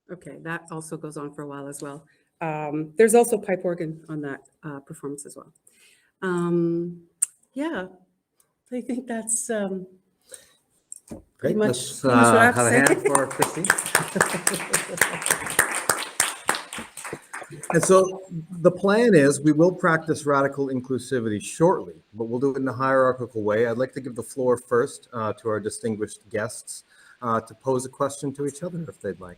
Okay, that also goes on for a while as well. There's also pipe organ on that performance as well. Yeah, I think that's Great. much Let's what I have to have a say. hand for Christine. And so the plan is we will practice radical inclusivity shortly, but we'll do it in a hierarchical way. I'd like to give the floor first to our distinguished guests to pose a question to each other if they'd like.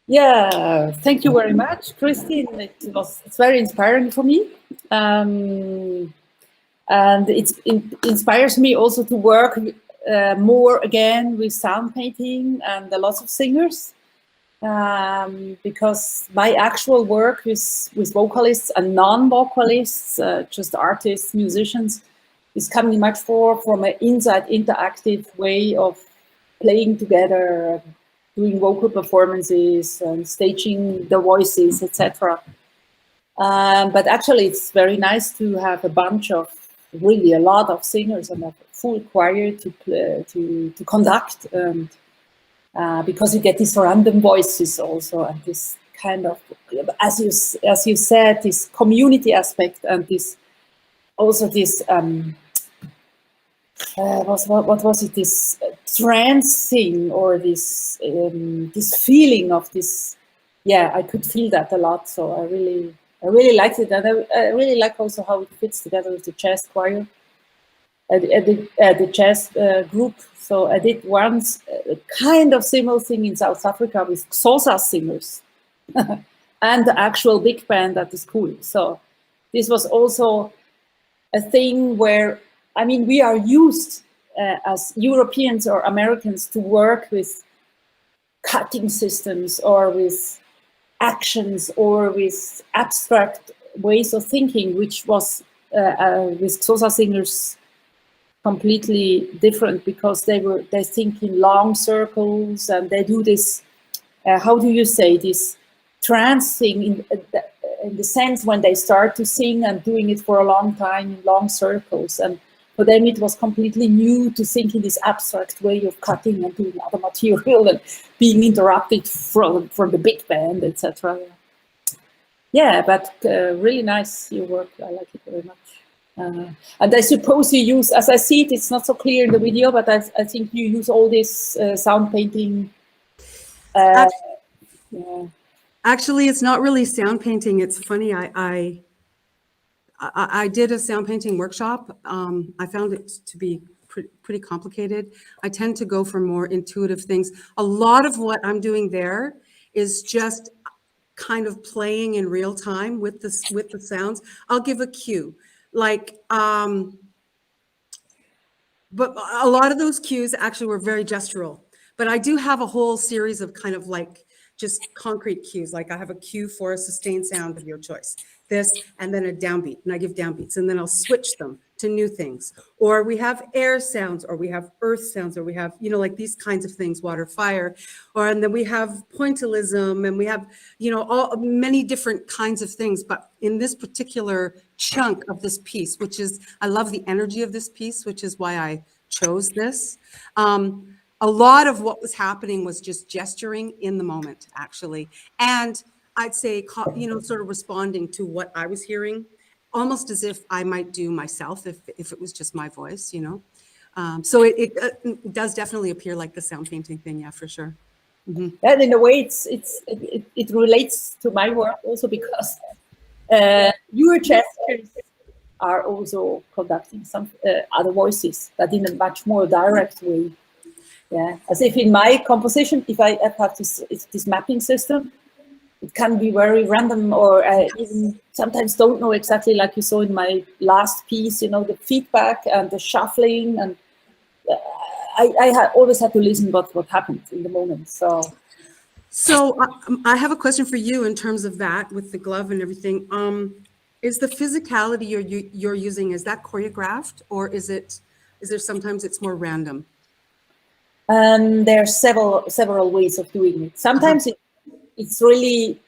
Yeah, thank you very much, Christine. It's very inspiring for me. And it inspires me also to work more again with sound painting and a lot of singers, because my actual work with vocalists and non-vocalists, just artists, musicians, is coming much more from an inside interactive way of playing together, doing vocal performances and staging the voices, etc. But actually, it's very nice to have a bunch of really a lot of singers and a full choir to conduct, and because you get these random voices also, and this kind of, as you said, this community aspect, and this also this what was it, this trance thing, or this this feeling of this. Yeah, I could feel that a lot, so I really liked it, and I really like also how it fits together with the jazz choir, the jazz group. So I did once a kind of similar thing in South Africa with Xhosa singers and the actual big band at the school. So this was also a thing where, I mean, we are used as Europeans or Americans to work with cutting systems or with actions or with abstract ways of thinking, which was with Xhosa singers completely different, because they think in long circles, and they do this, how do you say, this trance thing in the sense when they start to sing and doing it for a long time in long circles. And for them it was completely new to think in this abstract way of cutting and doing other material and being interrupted from the big band, etc. Yeah, but really nice your work. I like it very much. And I suppose you use, as I see it, it's not so clear in the video, but I think you use all this sound painting. Yeah. Actually, it's not really sound painting. It's funny. I did a sound painting workshop. I found it to be pretty complicated. I tend to go for more intuitive things. A lot of what I'm doing there is just kind of playing in real time with the sounds. I'll give a cue, like, but a lot of those cues actually were very gestural. But I do have a whole series of kind of like just concrete cues. Like I have a cue for a sustained sound of your choice, this, and then a downbeat, and I give downbeats, and then I'll switch them to new things. Or we have air sounds, or we have earth sounds, or we have, you know, like these kinds of things, water, fire, and then we have pointillism, and we have, you know, many different kinds of things. But in this particular chunk of this piece, which is, I love the energy of this piece, which is why I chose this. A lot of what was happening was just gesturing in the moment, actually. And I'd say, you know, sort of responding to what I was hearing, almost as if I might do myself if it was just my voice, you know. So it does definitely appear like the sound painting thing, yeah, for sure. Mm-hmm. And in a way, it relates to my work also because your gestures are also conducting some other voices, but in a much more direct way. Yeah, as if in my composition, if I have this mapping system, it can be very random, or I even sometimes don't know exactly, like you saw in my last piece, you know, the feedback and the shuffling, and I always had to listen what happened in the moment. So I have a question for you in terms of that with the glove and everything. Is the physicality you're using, is that choreographed, or is there sometimes it's more random? There are several ways of doing it. Sometimes it's really,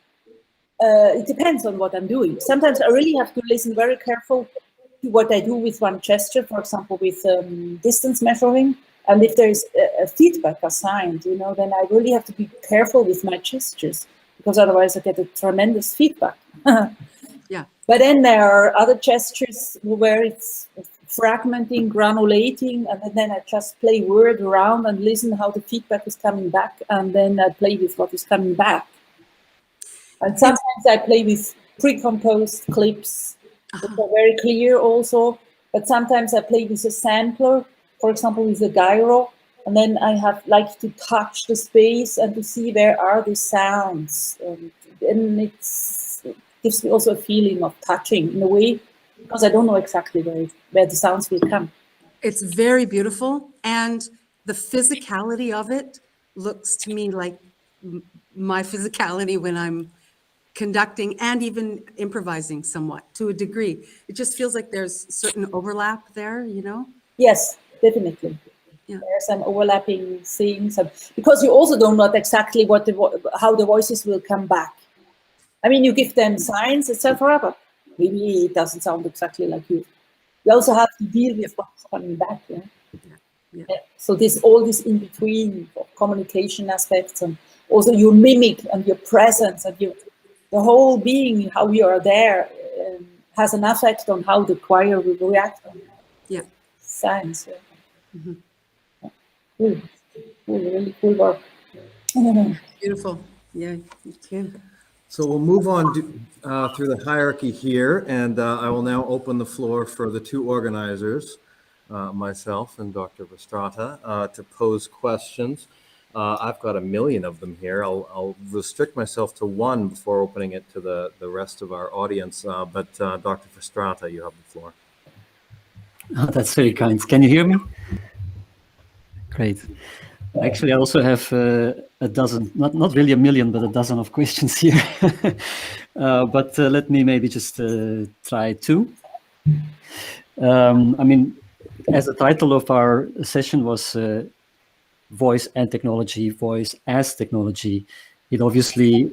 it depends on what I'm doing. Sometimes I really have to listen very careful to what I do with one gesture, for example, with distance measuring. And if there is a feedback assigned, you know, then I really have to be careful with my gestures, because otherwise I get a tremendous feedback. Yeah. But then there are other gestures where it's fragmenting, granulating, and then I just play word around and listen how the feedback is coming back, and then I play with what is coming back. And sometimes I play with pre-composed clips that are very clear also, but sometimes I play with a sampler, for example, with a gyro, and then I have like to touch the space and to see where are the sounds. And it gives me also a feeling of touching in a way, because I don't know exactly where the sounds will come. It's very beautiful, and the physicality of it looks to me like my physicality when I'm conducting and even improvising somewhat to a degree. It just feels like there's certain overlap there, you know? Yes, definitely. Yeah. There are some overlapping things, because you also don't know exactly how the voices will come back. I mean, you give them signs, etc., but maybe it doesn't sound exactly like you. You also have to deal with what's coming back. Yeah? Yeah. So all this in between communication aspects, and also your mimic and your presence and the whole being, how you are there, has an effect on how the choir will react. Yeah. Signs. Yeah. Mm-hmm. Cool. Really cool work. Beautiful. Yeah. You So we'll move on through the hierarchy here, and I will now open the floor for the two organizers, myself and Dr. Verstrata, to pose questions. I've got a million of them here. I'll restrict myself to one before opening it to the rest of our audience. But Dr. Verstrata, you have the floor. Oh, that's very kind. Can you hear me? Great. Actually, I also have a dozen, not really a million, but a dozen of questions here. But let me maybe just try two. I mean, as the title of our session was Voice and Technology, Voice as Technology, it obviously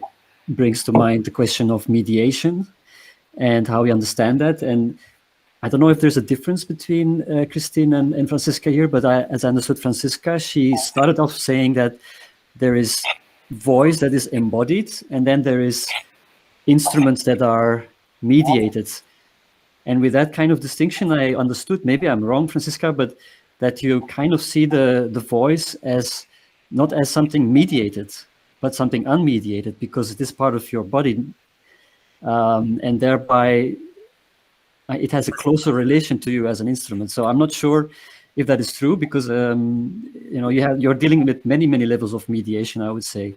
brings to mind the question of mediation and how we understand that. And I don't know if there's a difference between Christine and Franziska here, but as I understood Franziska, she started off saying that there is voice that is embodied, and then there is instruments that are mediated. And with that kind of distinction, I understood, maybe I'm wrong, Franziska, but that you kind of see the voice as not as something mediated, but something unmediated, because it is part of your body. And thereby, it has a closer relation to you as an instrument. So I'm not sure if that is true, because you're dealing with many levels of mediation, I would say,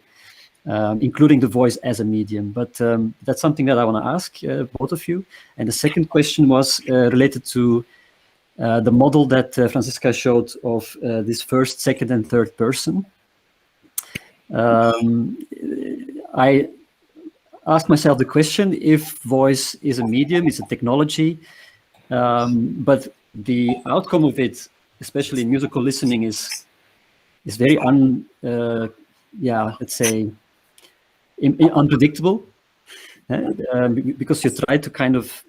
including the voice as a medium. But that's something that I want to ask both of you. And the second question was related to the model that Franziska showed of this first, second, and third person. I asked myself the question, if voice is a medium, it's a technology, but the outcome of it, especially in musical listening, is very let's say unpredictable, because you try to kind of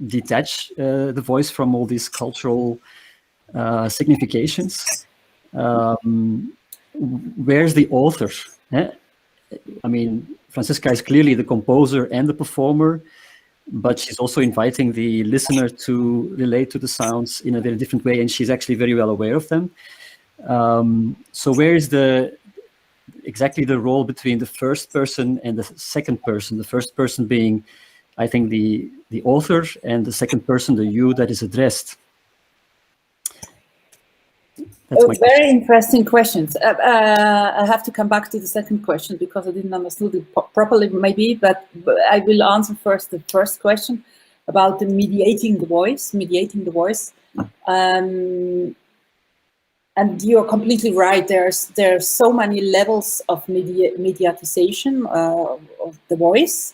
detach the voice from all these cultural significations. Where's the author? I mean, Franziska is clearly the composer and the performer, but she's also inviting the listener to relate to the sounds in a very different way, and she's actually very well aware of them. So where is exactly the role between the first person and the second person? The first person being, I think, the author, and the second person, the you that is addressed. Very interesting questions. I have to come back to the second question because I didn't understand it properly, maybe, but I will answer first the first question about the mediating the voice. And you're completely right. There's so many levels of mediatization of the voice.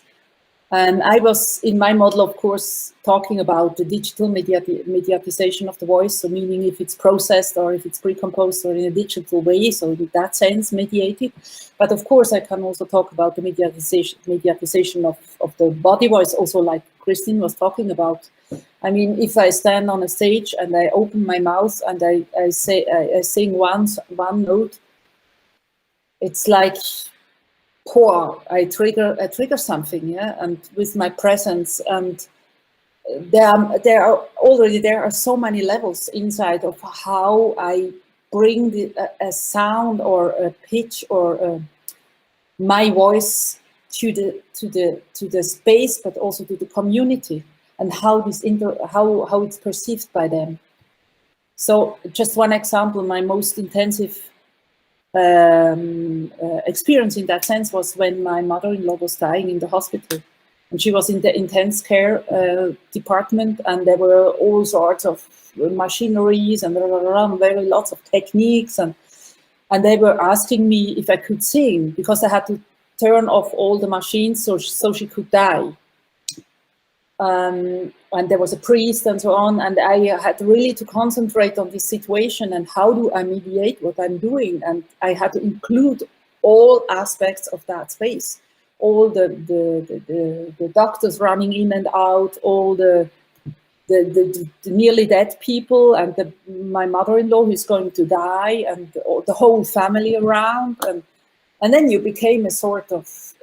And I was, in my model, of course, talking about the digital mediatization of the voice, so meaning if it's processed or if it's pre-composed or in a digital way, so in that sense, mediated. But of course, I can also talk about the mediatization of the body voice, also like Christine was talking about. I mean, if I stand on a stage and I open my mouth and I sing one note, it's like, I trigger something, yeah, and with my presence, and there are so many levels inside of how I bring a sound or a pitch or my voice to the space, but also to the community, and how how it's perceived by them. So just one example, my most intensive experience in that sense was when my mother-in-law was dying in the hospital, and she was in the intense care department, and there were all sorts of machineries and very lots of techniques, and they were asking me if I could sing, because I had to turn off all the machines so she could die. And there was a priest and so on, and I had really to concentrate on this situation and how do I mediate what I'm doing, and I had to include all aspects of that space, all the doctors running in and out, all the nearly dead people, and my mother-in-law who's going to die, and the whole family around, and then you became a sort of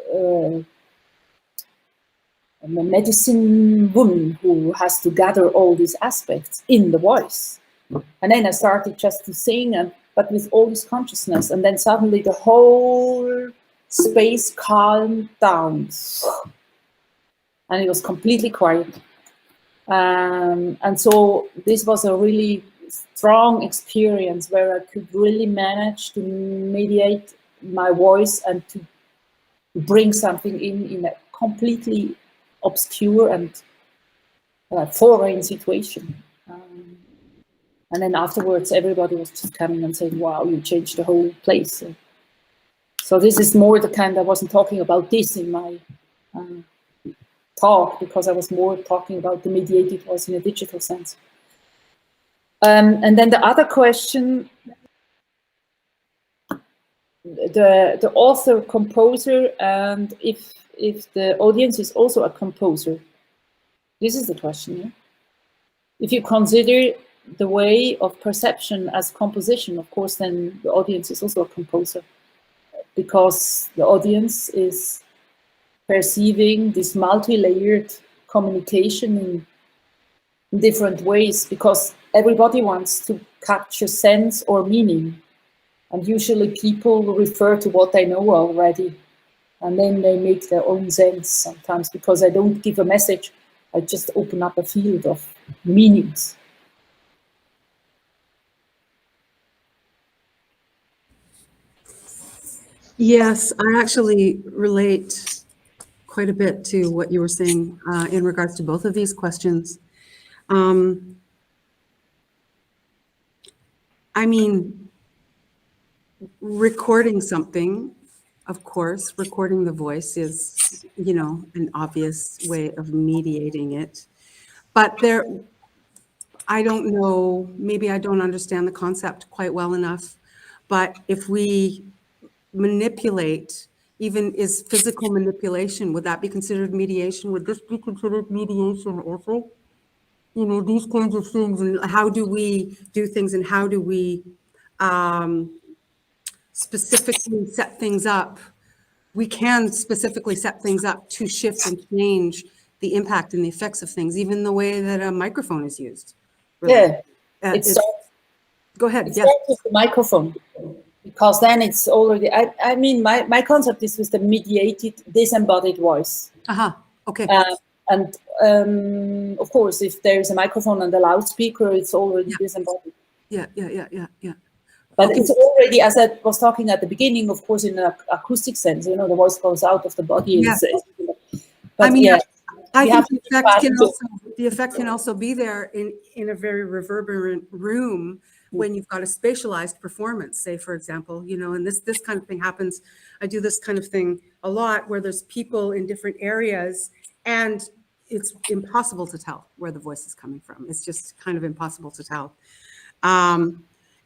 a medicine woman who has to gather all these aspects in the voice. And then I started just to sing, but with all this consciousness, and then suddenly the whole space calmed down, and it was completely quiet. And so this was a really strong experience where I could really manage to mediate my voice and to bring something in a completely obscure and foreign situation. And then afterwards, everybody was just coming and saying, wow, you changed the whole place. So this is more the kind, I wasn't talking about this in my talk, because I was more talking about the mediated voice in a digital sense. And then the other question, the author, composer, and if the audience is also a composer. This is the question. Yeah? If you consider the way of perception as composition, of course, then the audience is also a composer, because the audience is perceiving this multi-layered communication in different ways, because everybody wants to capture sense or meaning. And usually people refer to what they know already, and then they make their own sense sometimes, because I don't give a message. I just open up a field of meanings. Yes, I actually relate quite a bit to what you were saying in regards to both of these questions. I mean, recording something, of course, recording the voice is, you know, an obvious way of mediating it. But there, I don't know, maybe I don't understand the concept quite well enough. But if we manipulate, even is physical manipulation, would that be considered mediation? Would this be considered mediation also? You know, these kinds of things, and how do we do things, and how do we specifically set things up? We can specifically set things up to shift and change the impact and the effects of things, even the way that a microphone is used. Really. Yeah, Go ahead. It Yeah. starts with the microphone, because then it's already, I mean, my concept is with the mediated, disembodied voice. Okay. And of course, if there is a microphone and a loudspeaker, it's already disembodied. Yeah. But Okay. it's already, as I was talking at the beginning, of course, in an acoustic sense, you know, the voice goes out of the body. Yeah. But I mean, yeah, I think the effect can also be there in a very reverberant room when you've got a spatialized performance, say, for example, you know, and this kind of thing happens. I do this kind of thing a lot where there's people in different areas and it's impossible to tell where the voice is coming from. It's just kind of impossible to tell.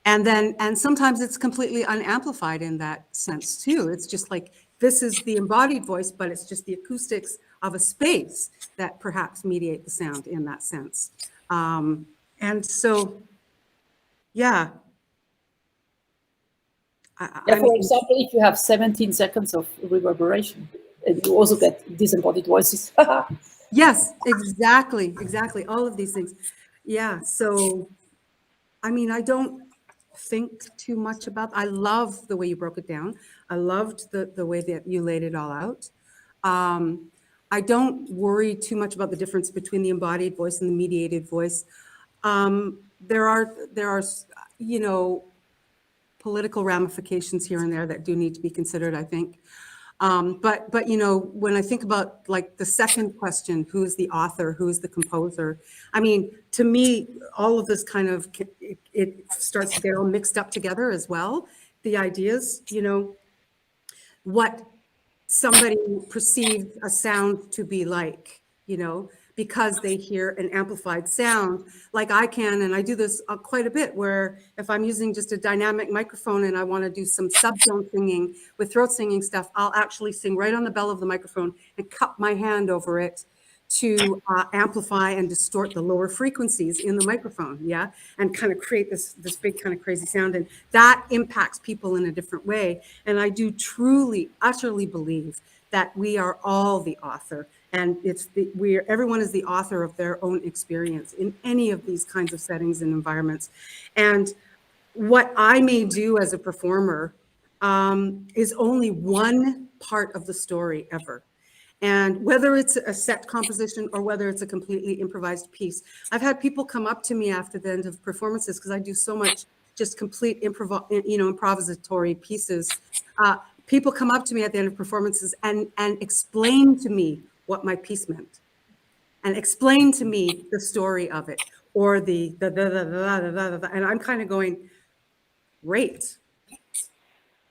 And sometimes it's completely unamplified in that sense too. It's just like, this is the embodied voice, but it's just the acoustics of a space that perhaps mediate the sound in that sense. And so, yeah. For example, if you have 17 seconds of reverberation, you also get disembodied voices. Yes, exactly. All of these things. Yeah. So, I mean, I don't think too much about, I love the way you broke it down. I loved the way that you laid it all out. I don't worry too much about the difference between the embodied voice and the mediated voice. There are, you know, political ramifications here and there that do need to be considered, I think. But you know, when I think about like the second question, who is the author, who is the composer? I mean, to me, all of this kind of, it starts to get all mixed up together as well. The ideas, you know, what somebody perceives a sound to be like, you know, because they hear an amplified sound, like I can, and I do this quite a bit, where if I'm using just a dynamic microphone and I want to do some subtone singing with throat singing stuff, I'll actually sing right on the bell of the microphone and cup my hand over it to amplify and distort the lower frequencies in the microphone, yeah, and kind of create this big kind of crazy sound, and that impacts people in a different way. And I do truly, utterly believe that we are all the author, and everyone is the author of their own experience in any of these kinds of settings and environments. And what I may do as a performer is only one part of the story ever. And whether it's a set composition or whether it's a completely improvised piece, I've had people come up to me after the end of performances, because I do so much just complete improvisatory pieces. People come up to me at the end of performances and explain to me what my piece meant, and explain to me the story of it, or and I'm kind of going, great.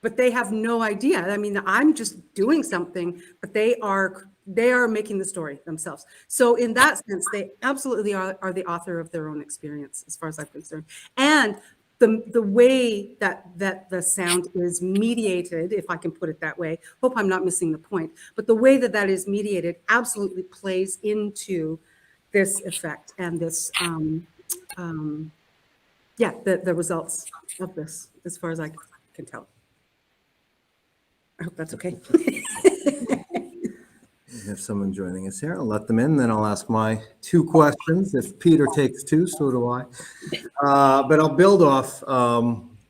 But they have no idea. I mean, I'm just doing something, but they are making the story themselves. So in that sense, they absolutely are the author of their own experience, as far as I'm concerned. And the way that the sound is mediated, if I can put it that way, hope I'm not missing the point, but the way that is mediated absolutely plays into this effect and this, the results of this, as far as I can tell. I hope that's okay. We have someone joining us here. I'll let them in, then I'll ask my two questions. If Peter takes two, so do I. But I'll build off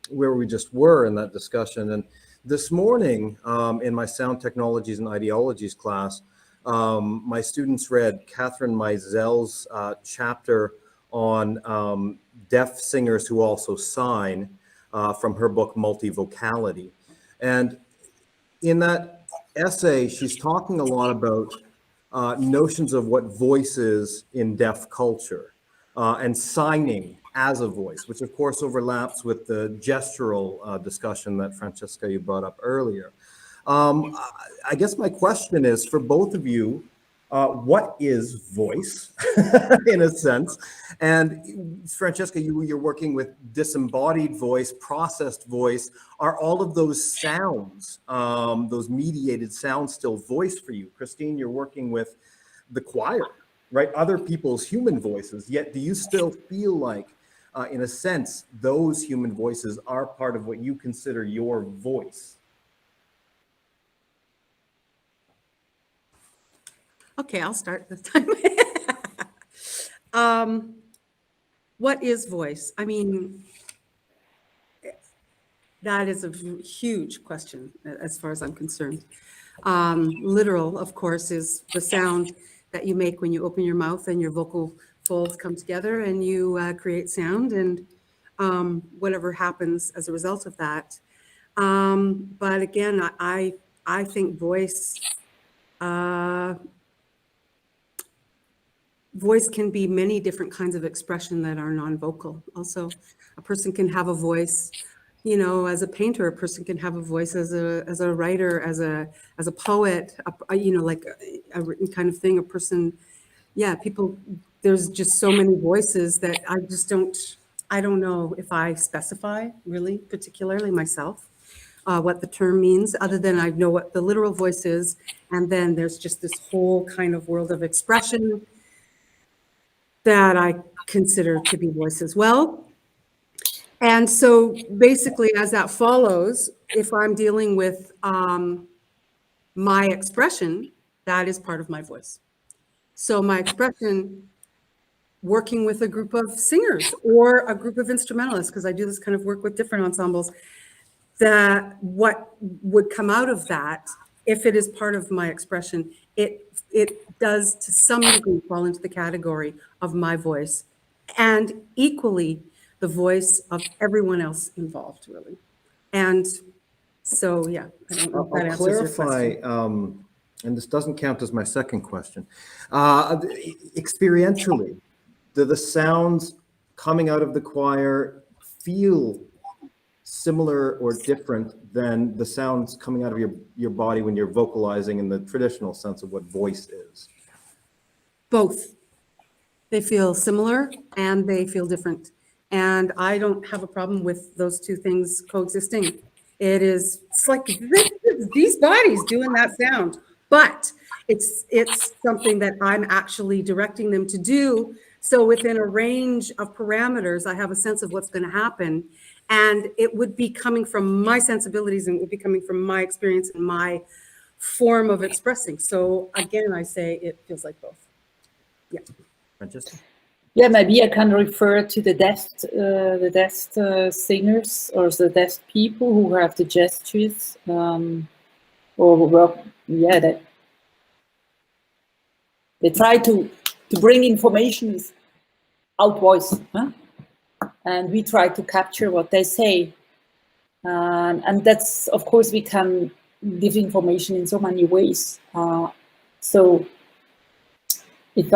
where we just were in that discussion. And this morning in my sound technologies and ideologies class, my students read Catherine Meisel's chapter on deaf singers who also sign from her book, Multivocality. And in that essay, she's talking a lot about notions of what voice is in deaf culture and signing as a voice, which of course overlaps with the gestural discussion that Franziska, you brought up earlier. I guess my question is for both of you, what is voice in a sense? And Franziska, you're working with disembodied voice, processed voice. Are all of those sounds, those mediated sounds, still voice for you? Christine, you're working with the choir, right? Other people's human voices, yet do you still feel like, in a sense, those human voices are part of what you consider your voice? Okay, I'll start this time. What is voice? I mean, that is a huge question as far as I'm concerned. Literal, of course, is the sound that you make when you open your mouth and your vocal folds come together and you create sound, and whatever happens as a result of that. But again, I think voice can be many different kinds of expression that are non-vocal. Also, a person can have a voice, you know, as a painter. A person can have a voice as a writer, as a poet, you know, like a written kind of thing. A person, yeah, people. There's just so many voices that I don't know if I specify really particularly myself what the term means, other than I know what the literal voice is, and then there's just this whole kind of world of expression that I consider to be voice as well. And so basically, as that follows, if I'm dealing with my expression, that is part of my voice. So my expression, working with a group of singers or a group of instrumentalists, because I do this kind of work with different ensembles, that what would come out of that, if it is part of my expression, it does to some degree fall into the category of my voice, and equally the voice of everyone else involved, really. And so, yeah, I don't know if that I'll answers your clarify, question. and this doesn't count as my second question. Experientially, do the sounds coming out of the choir feel similar or different than the sounds coming out of your body when you're vocalizing in the traditional sense of what voice is? Both. They feel similar and they feel different. And I don't have a problem with those two things coexisting. It's like these bodies doing that sound, but it's something that I'm actually directing them to do. So within a range of parameters, I have a sense of what's going to happen. And it would be coming from my sensibilities, and it would be coming from my experience and my form of expressing. So again, I say it feels like both. Yeah. Francesca? Yeah, maybe I can refer to the deaf singers or the deaf people who have the gestures, they try to bring information without voice, huh? And we try to capture what they say, and that's, of course, we can give information in so many ways. So if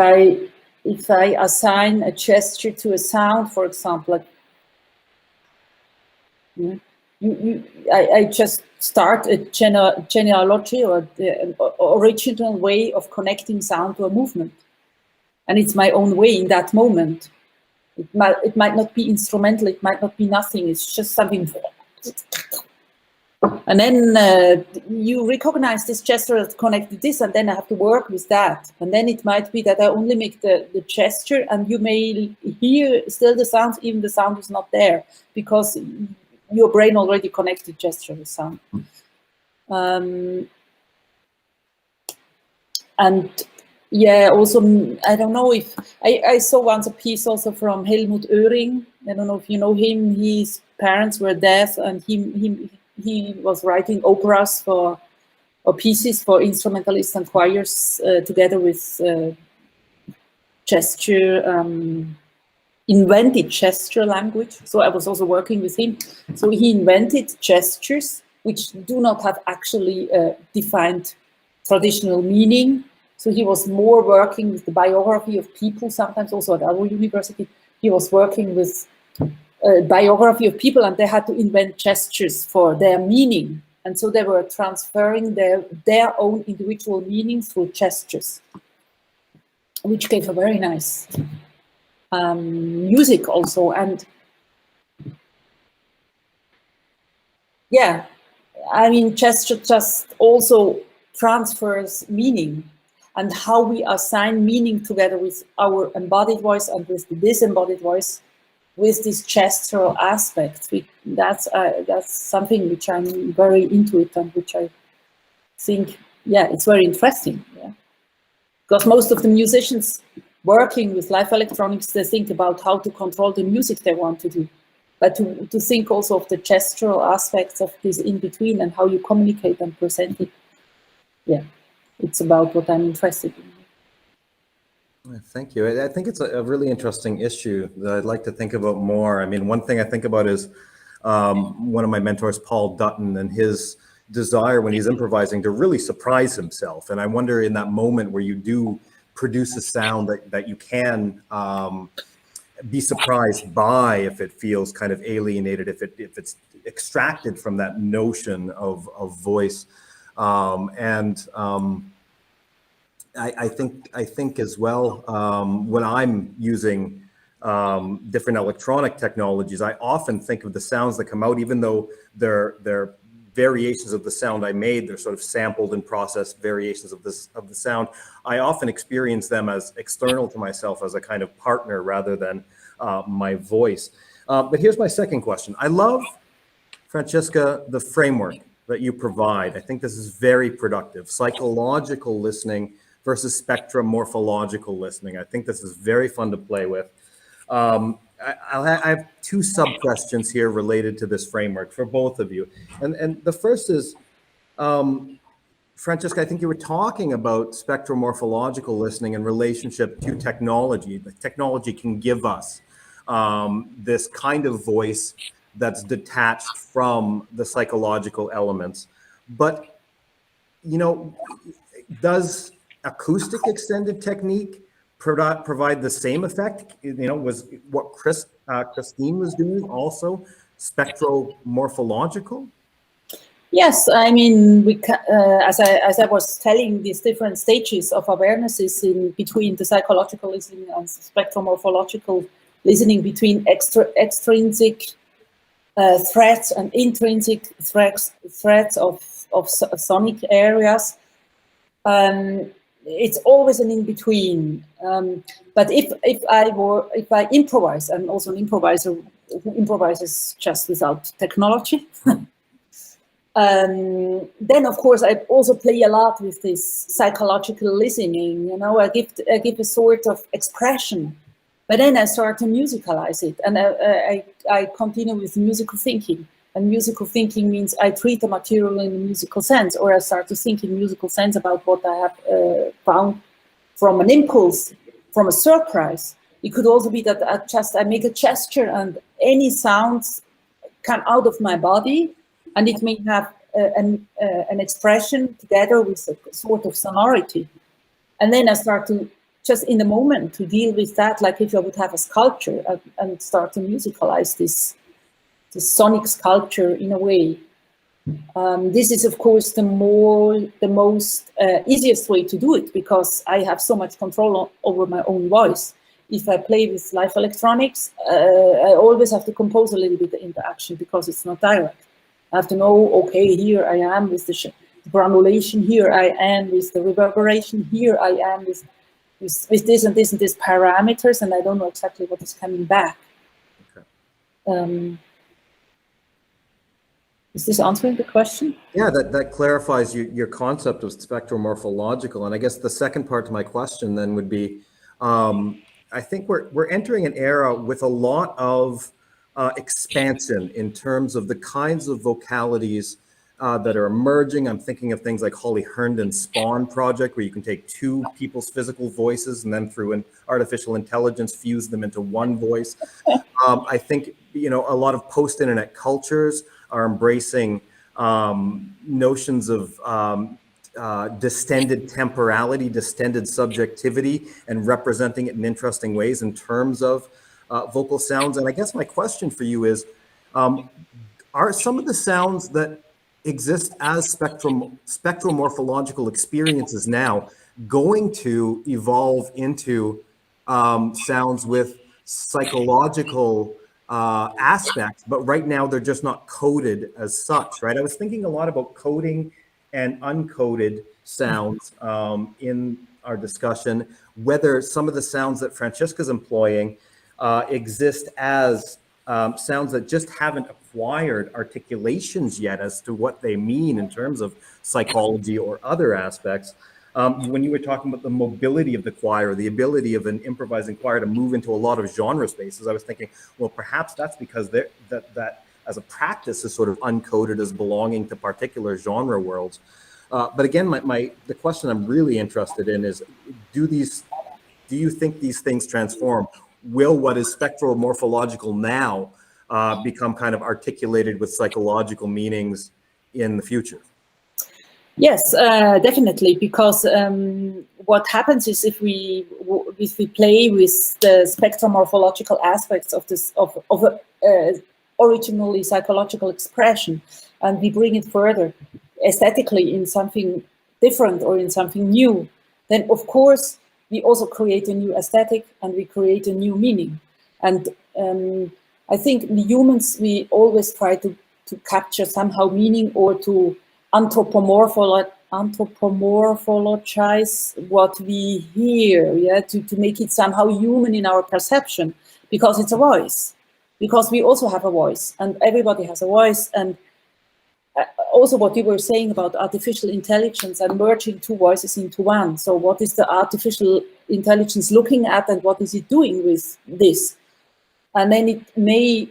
I assign a gesture to a sound, for example, like, I just start a genealogy or the original way of connecting sound to a movement, and it's my own way in that moment. It might not be instrumental, it might not be nothing, it's just something. And then you recognize this gesture that connected this, and then I have to work with that. And then it might be that I only make the gesture, and you may hear still the sound, even the sound is not there, because your brain already connected gesture with sound. And yeah, also, I don't know if, I saw once a piece also from Helmut Oehring. I don't know if you know him. His parents were deaf, and he was writing operas for or pieces for instrumentalists and choirs together with invented gesture language. So I was also working with him. So he invented gestures which do not have actually defined traditional meaning. So he was more working with the biography of people, sometimes also at our university. He was working with biography of people, and they had to invent gestures for their meaning. And so they were transferring their own individual meanings through gestures, which gave a very nice music also. And yeah, I mean, gesture just also transfers meaning, and how we assign meaning together with our embodied voice and with the disembodied voice, with this gestural aspect. That's something which I'm very into it, and which I think, yeah, it's very interesting. Yeah, because most of the musicians working with live electronics, they think about how to control the music they want to do, but to think also of the gestural aspects of this in between and how you communicate and present it. Yeah, it's about what I'm interested in. Thank you. I think it's a really interesting issue that I'd like to think about more. I mean, one thing I think about is one of my mentors, Paul Dutton, and his desire when he's improvising to really surprise himself. And I wonder, in that moment where you do produce a sound that you can be surprised by, if it feels kind of alienated, if it's extracted from that notion of voice. I think as well, when I'm using different electronic technologies, I often think of the sounds that come out, even though they're variations of the sound I made, they're sort of sampled and processed variations of the sound. I often experience them as external to myself, as a kind of partner rather than my voice. But here's my second question. I love, Franziska, the framework that you provide. I think this is very productive. Psychological listening versus spectromorphological listening. I think this is very fun to play with. I have two sub-questions here related to this framework for both of you. And the first is, Franziska, I think you were talking about spectromorphological listening in relationship to technology. The technology can give us this kind of voice that's detached from the psychological elements. But, you know, does acoustic extended technique provide the same effect? You know, was what Christine was doing also spectromorphological? Yes, I mean, we as I was telling, these different stages of awarenesses in between the psychological listening and spectromorphological listening, between extrinsic threats and intrinsic threats of sonic areas. It's always an in between. But if I improvise, I'm also an improviser who improvises just without technology. Then of course I also play a lot with this psychological listening. You know, I give a sort of expression, but then I start to musicalize it, and I continue with musical thinking. And musical thinking means I treat the material in a musical sense, or I start to think in musical sense about what I have found from an impulse, from a surprise. It could also be that I make a gesture and any sounds come out of my body, and it may have an expression together with a sort of sonority. And then I start to, just in the moment, to deal with that, like if I would have a sculpture, and start to musicalize this sonic sculpture in a way. This is, of course, the most easiest way to do it, because I have so much control over my own voice. If I play with live electronics, I always have to compose a little bit the interaction, because it's not direct. I have to know, okay, here I am with the granulation, here I am with the reverberation, here I am with this and this and this parameters, and I don't know exactly what is coming back. Okay. Is this answering the question? Yeah, that clarifies your concept of spectromorphological. And I guess the second part to my question then would be, I think we're entering an era with a lot of expansion in terms of the kinds of vocalities that are emerging. I'm thinking of things like Holly Herndon's Spawn project, where you can take two people's physical voices and then through an artificial intelligence fuse them into one voice. I think, a lot of post-internet cultures are embracing notions of distended temporality, distended subjectivity, and representing it in interesting ways in terms of vocal sounds. And I guess my question for you is, are some of the sounds that exist as spectromorphological experiences now going to evolve into sounds with psychological aspects, but right now they're just not coded as such, right? I was thinking a lot about coding and uncoded sounds in our discussion, whether some of the sounds that Franziska's employing exist as sounds that just haven't acquired articulations yet as to what they mean in terms of psychology or other aspects. When you were talking about the mobility of the choir, the ability of an improvising choir to move into a lot of genre spaces, I was thinking, well, perhaps that's because that as a practice is sort of uncoded as belonging to particular genre worlds. But again, the question I'm really interested in is, do you think these things transform? Will what is spectromorphological now become kind of articulated with psychological meanings in the future? Yes, definitely, because what happens is if we play with the spectromorphological aspects of this of originally psychological expression, and we bring it further aesthetically in something different or in something new, then of course we also create a new aesthetic and we create a new meaning. And I think in humans we always try to capture somehow meaning or to anthropomorphologize what we hear, to make it somehow human in our perception, because it's a voice, because we also have a voice and everybody has a voice. And also what you were saying about artificial intelligence and merging two voices into one. So what is the artificial intelligence looking at and what is it doing with this? And then it may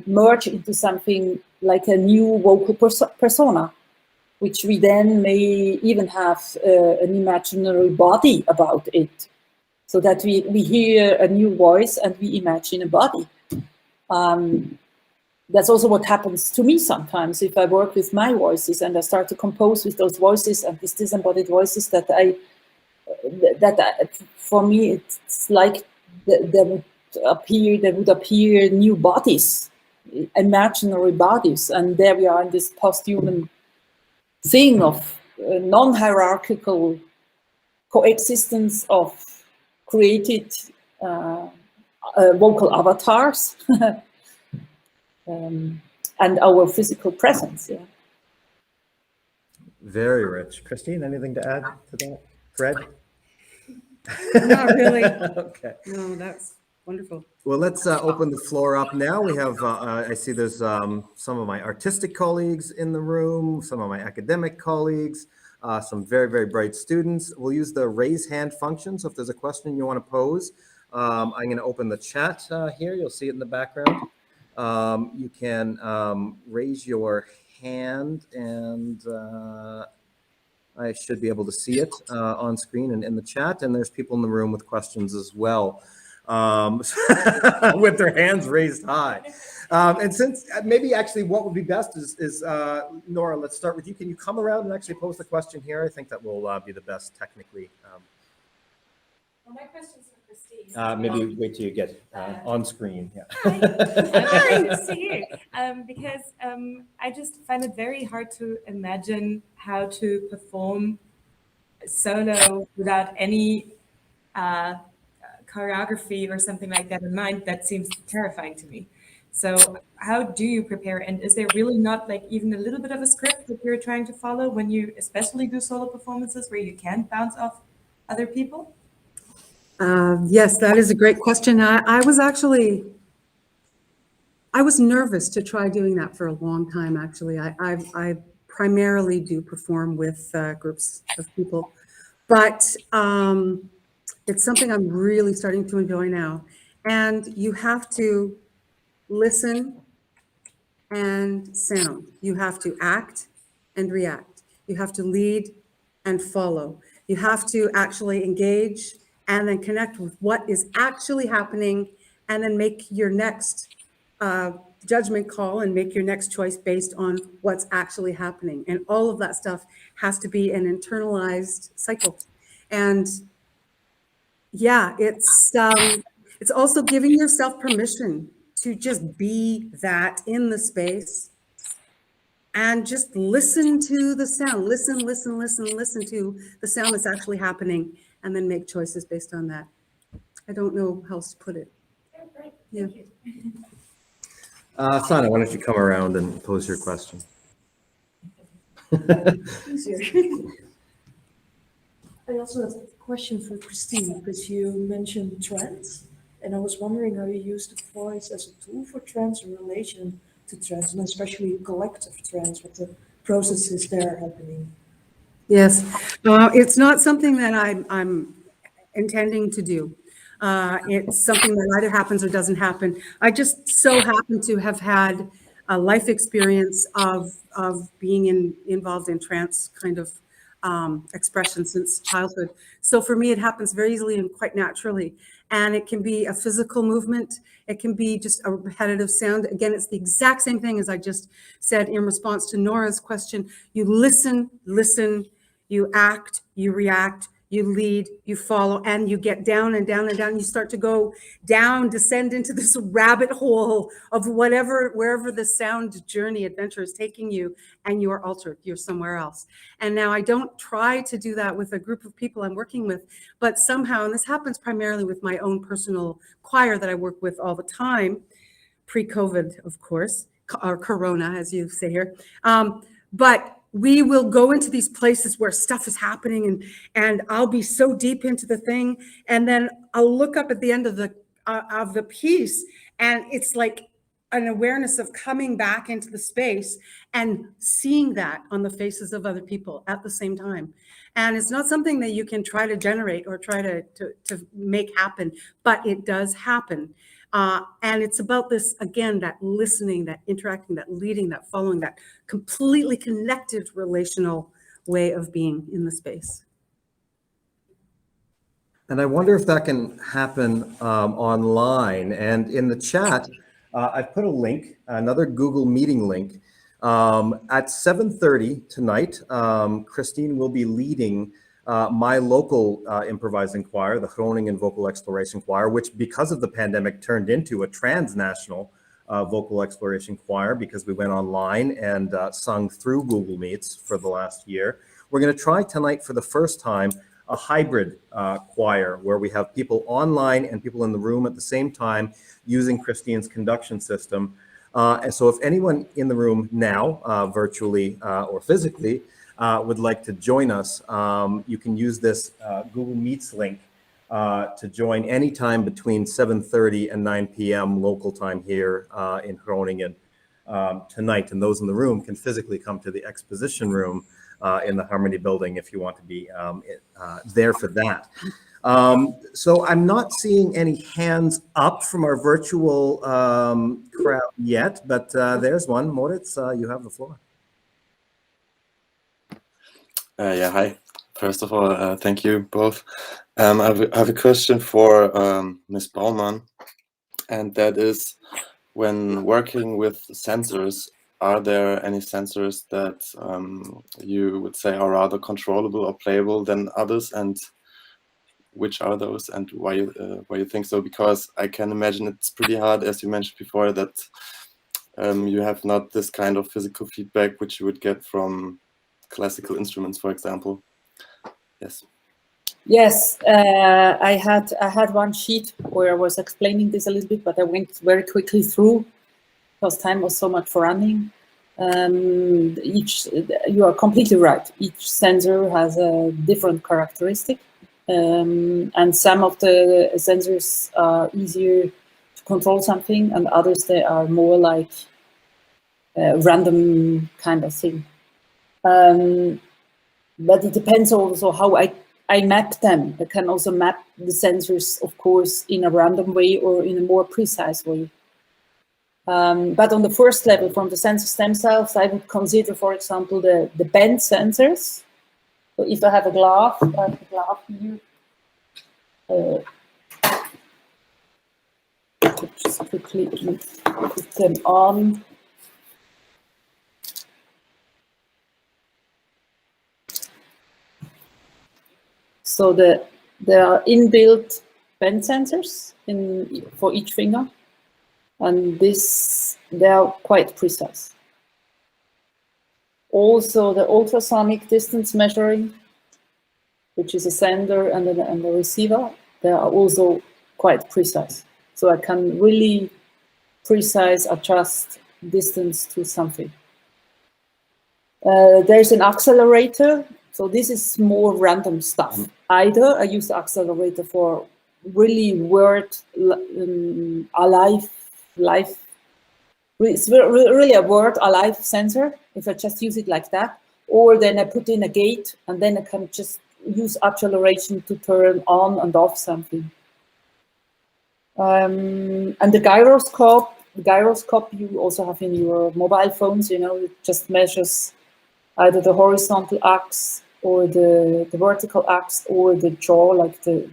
merge into something like a new vocal persona, which we then may even have an imaginary body about it, so that we hear a new voice and we imagine a body. That's also what happens to me sometimes if I work with my voices and I start to compose with those voices and these disembodied voices for me, it's like there would appear new bodies, imaginary bodies, and there we are in this post-human thing of non-hierarchical coexistence of created vocal avatars and our physical presence. Yeah. Very rich. Christine, anything to add to that? Fred? Not really. Okay. No, that's wonderful. Well, let's open the floor up now. We have, I see there's some of my artistic colleagues in the room, some of my academic colleagues, some very, very bright students. We'll use the raise hand function. So if there's a question you want to pose, I'm going to open the chat here. You'll see it in the background. You can raise your hand and I should be able to see it on screen and in the chat. And there's people in the room with questions as well, with their hands raised high. And since maybe actually what would be best is Nora, let's start with you. Can you come around and actually pose the question here? I think that will be the best technically. Well, my question's for Christine. Maybe wait till you get on screen. Yeah. Hi, to see you. Because I just find it very hard to imagine how to perform solo without any choreography or something like that in mind. That seems terrifying to me. So how do you prepare? And is there really not like even a little bit of a script that you're trying to follow when you especially do solo performances where you can't bounce off other people? Yes, that is a great question. I was nervous to try doing that for a long time, actually. I primarily do perform with groups of people, but it's something I'm really starting to enjoy now. And you have to listen and sound. You have to act and react. You have to lead and follow. You have to actually engage and then connect with what is actually happening, and then make your next judgment call and make your next choice based on what's actually happening. And all of that stuff has to be an internalized cycle. And yeah, it's also giving yourself permission to just be that in the space and just listen to the sound. Listen to the sound that's actually happening, and then make choices based on that. I don't know how else to put it. Yeah. Sana, why don't you come around and pose your question? Easier. I also have a question for Christine, because you mentioned trends, and I was wondering how you use the voice as a tool for trends in relation to trends, and especially collective trends, what the processes there happening. Yes, it's not something that I'm intending to do. It's something that either happens or doesn't happen. I just so happen to have had a life experience of being involved in trance kind of expression since childhood. So for me, it happens very easily and quite naturally. And it can be a physical movement. It can be just a repetitive sound. Again, it's the exact same thing as I just said in response to Nora's question. You listen, you act, you react, you lead, you follow, and you get down and down and down. You start to go down, descend into this rabbit hole of wherever the sound journey adventure is taking you, and you are altered, you're somewhere else. And now I don't try to do that with a group of people I'm working with, but somehow, and this happens primarily with my own personal choir that I work with all the time, pre-COVID, of course, or Corona, as you say here. But we will go into these places where stuff is happening, and I'll be so deep into the thing, and then I'll look up at the end of the piece, and it's like an awareness of coming back into the space and seeing that on the faces of other people at the same time. And it's not something that you can try to generate or try to make happen, but it does happen. And it's about this, again, that listening, that interacting, that leading, that following, that completely connected relational way of being in the space. And I wonder if that can happen online. And in the chat, I've put a link, another Google Meeting link. At 7:30 tonight, Christine will be leading my local improvising choir, the Groningen Vocal Exploration Choir, which because of the pandemic turned into a transnational vocal exploration choir because we went online and sung through Google Meets for the last year. We're going to try tonight for the first time a hybrid choir where we have people online and people in the room at the same time using Christine's conduction system. And so if anyone in the room now, virtually or physically, would like to join us, you can use this Google Meets link to join anytime between 7:30 and 9 p.m. local time here in Groningen tonight. And those in the room can physically come to the exposition room in the Harmony building if you want to be there for that. So I'm not seeing any hands up from our virtual crowd yet, but there's one. Moritz, you have the floor. Yeah, hi. First of all, thank you both. I have a question for Ms. Baumann, and that is, when working with sensors, are there any sensors that you would say are rather controllable or playable than others, and which are those, and why you think so? Because I can imagine it's pretty hard, as you mentioned before, that you have not this kind of physical feedback which you would get from classical instruments, for example. Yes. Yes, I had one sheet where I was explaining this a little bit, but I went very quickly through because time was so much for running. You are completely right. Each sensor has a different characteristic, and some of the sensors are easier to control something, and others they are more like a random kind of thing. But it depends also how I map them. I can also map the sensors, of course, in a random way or in a more precise way. But on the first level, from the sensors themselves, I would consider, for example, the bend sensors. So if I have a glove, here. Just quickly put them on. So there are inbuilt bend sensors for each finger, and they are quite precise. Also, the ultrasonic distance measuring, which is a sender and a receiver, they are also quite precise. So I can really precise adjust distance to something. There's an accelerator. So this is more random stuff. Either I use the accelerator for really word alive, it's really a word alive sensor, if I just use it like that, or then I put in a gate and then I can just use acceleration to turn on and off something. And the gyroscope you also have in your mobile phones, you know, it just measures either the horizontal axis or the vertical axis or the jaw, like the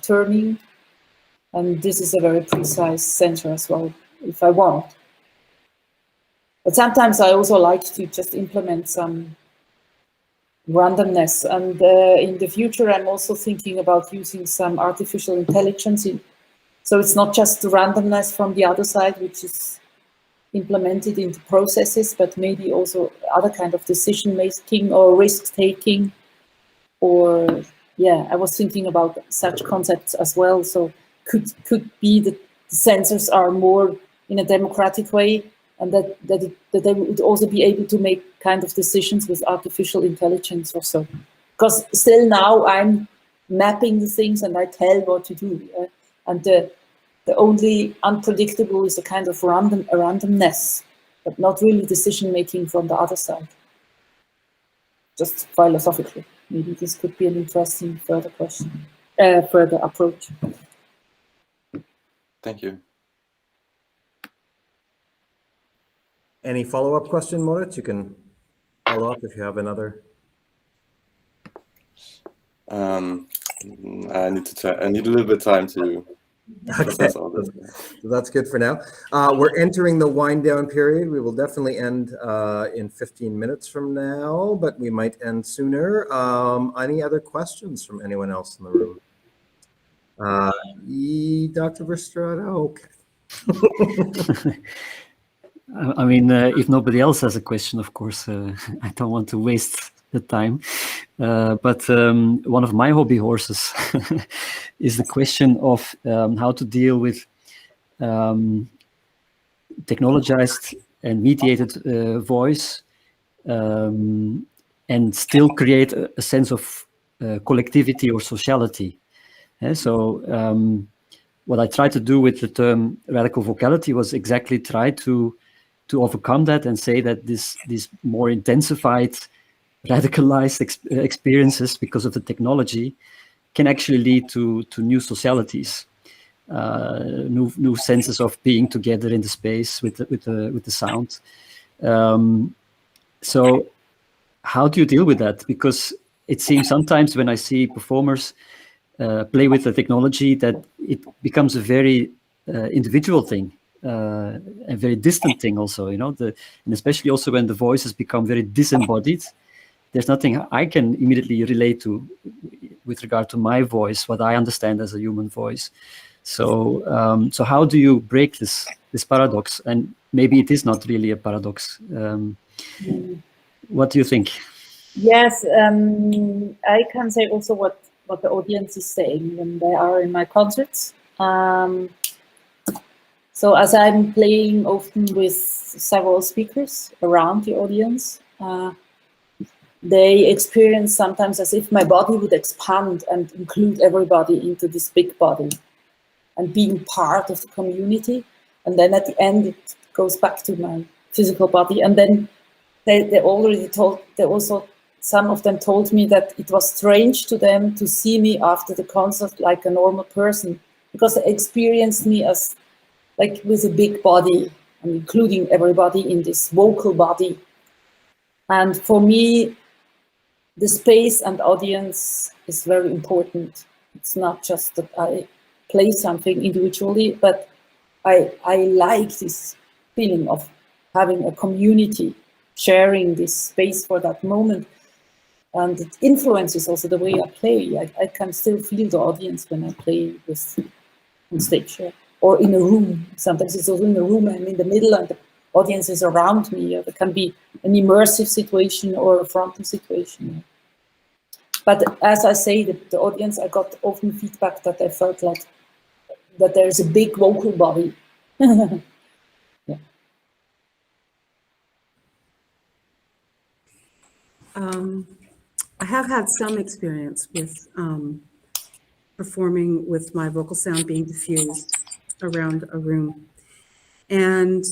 turning. And this is a very precise sensor as well, if I want. But sometimes I also like to just implement some randomness. And in the future, I'm also thinking about using some artificial intelligence. So it's not just the randomness from the other side, which is implemented into processes, but maybe also other kind of decision making or risk taking. Or yeah, I was thinking about such concepts as well. So could be that the sensors are more in a democratic way, and that they would also be able to make kind of decisions with artificial intelligence or so. Because still now I'm mapping the things and I tell what to do. And the only unpredictable is a kind of randomness, but not really decision making from the other side. Just philosophically, maybe this could be an interesting further question, further approach. Thank you. Any follow-up question, Moritz? You can follow up if you have another. I need to try. I need a little bit of time to process all this. So that's good for now. We're entering the wind down period. We will definitely end in 15 minutes from now, but we might end sooner. Any other questions from anyone else in the room? Dr. Verstrada? Okay. I mean, if nobody else has a question, of course, I don't want to waste the time. But one of my hobby horses is the question of how to deal with technologized and mediated voice and still create a sense of collectivity or sociality. So what I tried to do with the term radical vocality was exactly try to overcome that and say that these more intensified, radicalized experiences because of the technology can actually lead to new socialities, new senses of being together in the space with the sound. So how do you deal with that? Because it seems sometimes when I see performers play with the technology that it becomes a very individual thing. A very distant thing also, you know, and especially also when the voices become very disembodied, there's nothing I can immediately relate to with regard to my voice, what I understand as a human voice. So, so how do you break this paradox? And maybe it is not really a paradox. What do you think? Yes, I can say also what the audience is saying when they are in my concerts. So as I'm playing often with several speakers around the audience, they experience sometimes as if my body would expand and include everybody into this big body and being part of the community. And then at the end, it goes back to my physical body. And then some of them told me that it was strange to them to see me after the concert like a normal person, because they experienced me as like with a big body, and including everybody in this vocal body. And for me, the space and audience is very important. It's not just that I play something individually, but I like this feeling of having a community, sharing this space for that moment. And it influences also the way I play. I can still feel the audience when I play with on stage, or in a room. Sometimes it's also in a room, I'm in the middle and the audience is around me. It can be an immersive situation or a frontal situation. But as I say, the audience, I got often feedback that I felt like that there's a big vocal body. Yeah. I have had some experience with performing with my vocal sound being diffused around a room, and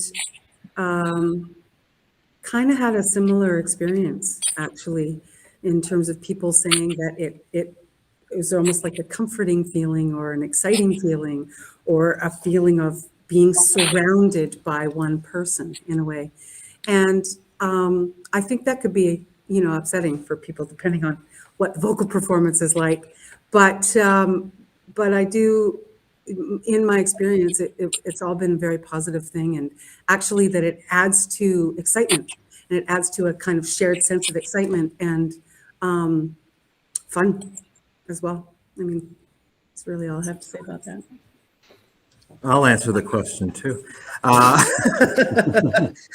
kind of had a similar experience actually, in terms of people saying that it was almost like a comforting feeling or an exciting feeling or a feeling of being surrounded by one person in a way. And I think that could be, you know, upsetting for people depending on what vocal performance is like. But I do, in my experience, it's all been a very positive thing, and actually that it adds to excitement, and it adds to a kind of shared sense of excitement and fun as well. I mean, that's really all I have to say about that. I'll answer the question too.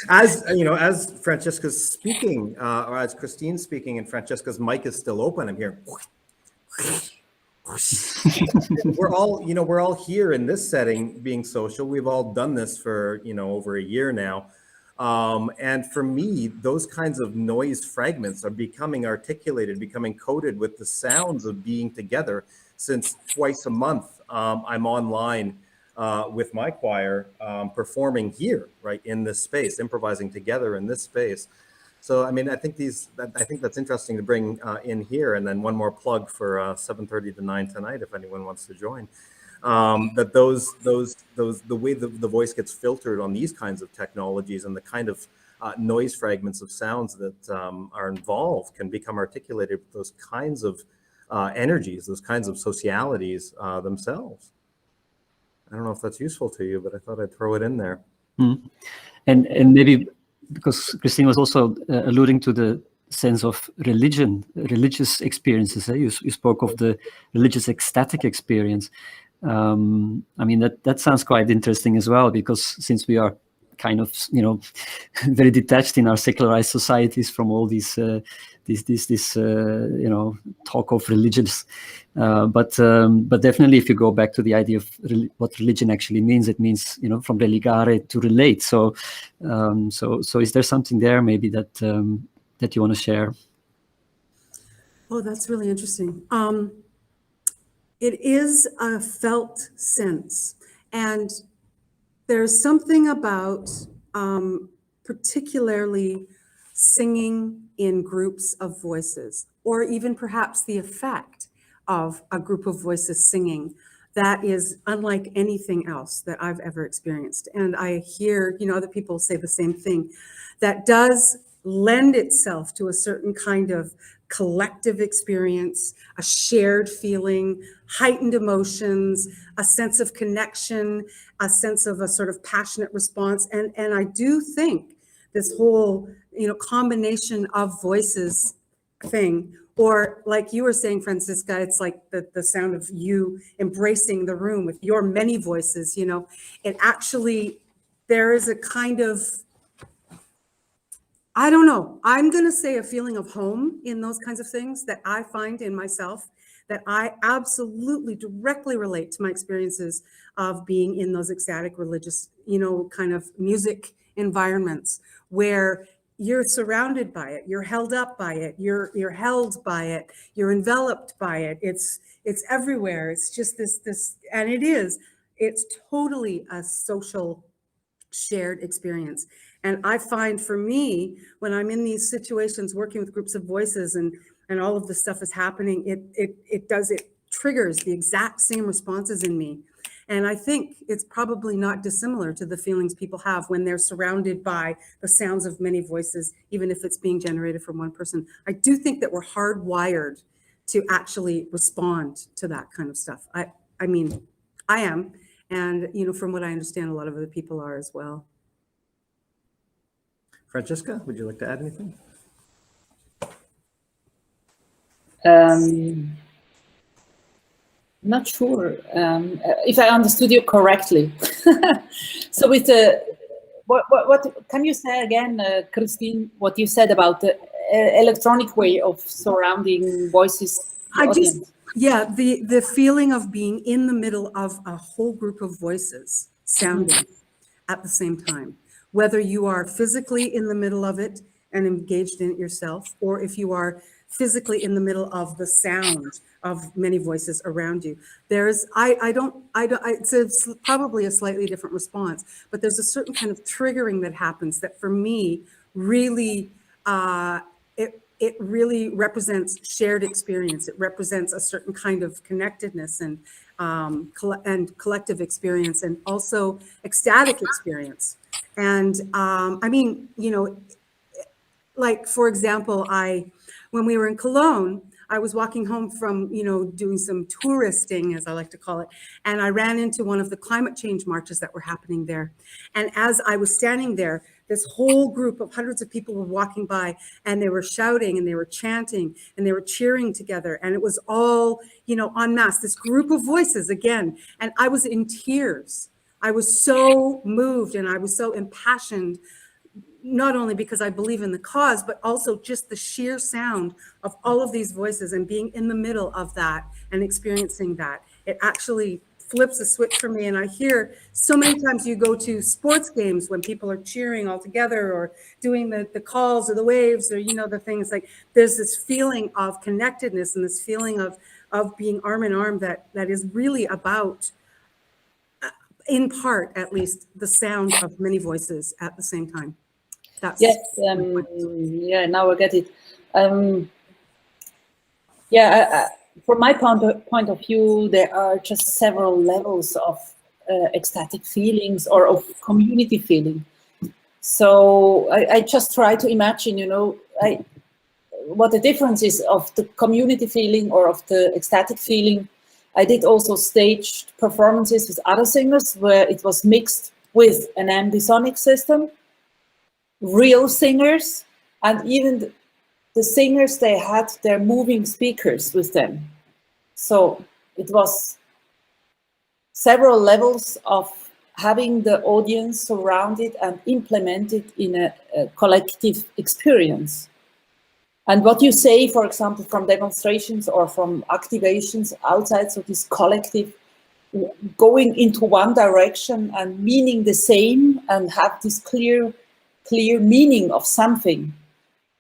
As you know, as Franziska's speaking, or as Christine's speaking, and Franziska's mic is still open, I'm hearing. We're all here in this setting being social. We've all done this for over a year now. And for me, those kinds of noise fragments are becoming articulated, becoming coded with the sounds of being together, since twice a month I'm online with my choir performing here, right, in this space, improvising together in this space. So, I mean, I think that's interesting to bring in here. And then one more plug for 7:30 to 9 tonight, if anyone wants to join. That the way the voice gets filtered on these kinds of technologies and the kind of noise fragments of sounds that are involved can become articulated with those kinds of energies, those kinds of socialities themselves. I don't know if that's useful to you, but I thought I'd throw it in there. Mm. And maybe because Christine was also alluding to the sense of religious experiences. You spoke of the religious ecstatic experience. I mean, that sounds quite interesting as well, because since we are kind of, very detached in our secularized societies from all these talk of religions, but definitely if you go back to the idea of what religion actually means, it means from religare, to relate. So is there something there maybe that you want to share? Oh, that's really interesting. It is a felt sense, and there's something about particularly singing in groups of voices, or even perhaps the effect of a group of voices singing, that is unlike anything else that I've ever experienced. And I hear, other people say the same thing, that does lend itself to a certain kind of collective experience, a shared feeling, heightened emotions, a sense of connection, a sense of a sort of passionate response. And I do think this whole, combination of voices thing, or like you were saying, Franziska, it's like the sound of you embracing the room with your many voices, it actually, there is a kind of, I don't know, I'm going to say a feeling of home in those kinds of things that I find in myself, that I absolutely directly relate to my experiences of being in those ecstatic religious, kind of music environments where you're surrounded by it, you're held up by it, you're held by it, you're enveloped by it. It's everywhere. It's just this, and it's totally a social shared experience. And I find for me, when I'm in these situations working with groups of voices and all of this stuff is happening, it triggers the exact same responses in me. And I think it's probably not dissimilar to the feelings people have when they're surrounded by the sounds of many voices, even if it's being generated from one person. I do think that we're hardwired to actually respond to that kind of stuff. I mean, I am. And, you know, from what I understand, a lot of other people are as well. Franziska, would you like to add anything? Not sure if I understood you correctly. So with the, what can you say again, Christine, what you said about the electronic way of surrounding voices? The feeling of being in the middle of a whole group of voices sounding at the same time, whether you are physically in the middle of it and engaged in it yourself, or if you are physically in the middle of the sound of many voices around you. There's, it's probably a slightly different response, but there's a certain kind of triggering that happens that for me really, it really represents shared experience. It represents a certain kind of connectedness and collective experience, and also ecstatic experience. And I mean, you know, like, for example, when we were in Cologne, I was walking home from, you know, doing some touristing, as I like to call it, and I ran into one of the climate change marches that were happening there. And as I was standing there, this whole group of hundreds of people were walking by, and they were shouting and they were chanting and they were cheering together. And it was all, you know, en masse, this group of voices again. And I was in tears. I was so moved and I was so impassioned, not only because I believe in the cause, but also just the sheer sound of all of these voices and being in the middle of that and experiencing that. It actually flips a switch for me. And I hear so many times you go to sports games when people are cheering all together or doing the calls or the waves or, you know, the things, like there's this feeling of connectedness and this feeling of being arm in arm that is really about, in part at least, the sound of many voices at the same time. That's yes, yeah, now I get it. From my point of view, there are just several levels of ecstatic feelings or of community feeling. So I just try to imagine, you know, what the difference is of the community feeling or of the ecstatic feeling. I did also staged performances with other singers where it was mixed with an ambisonic system, real singers, and even the singers, they had their moving speakers with them. So it was several levels of having the audience surrounded and implemented in a collective experience. And what you say, for example, from demonstrations or from activations outside, so this collective going into one direction and meaning the same and have this clear meaning of something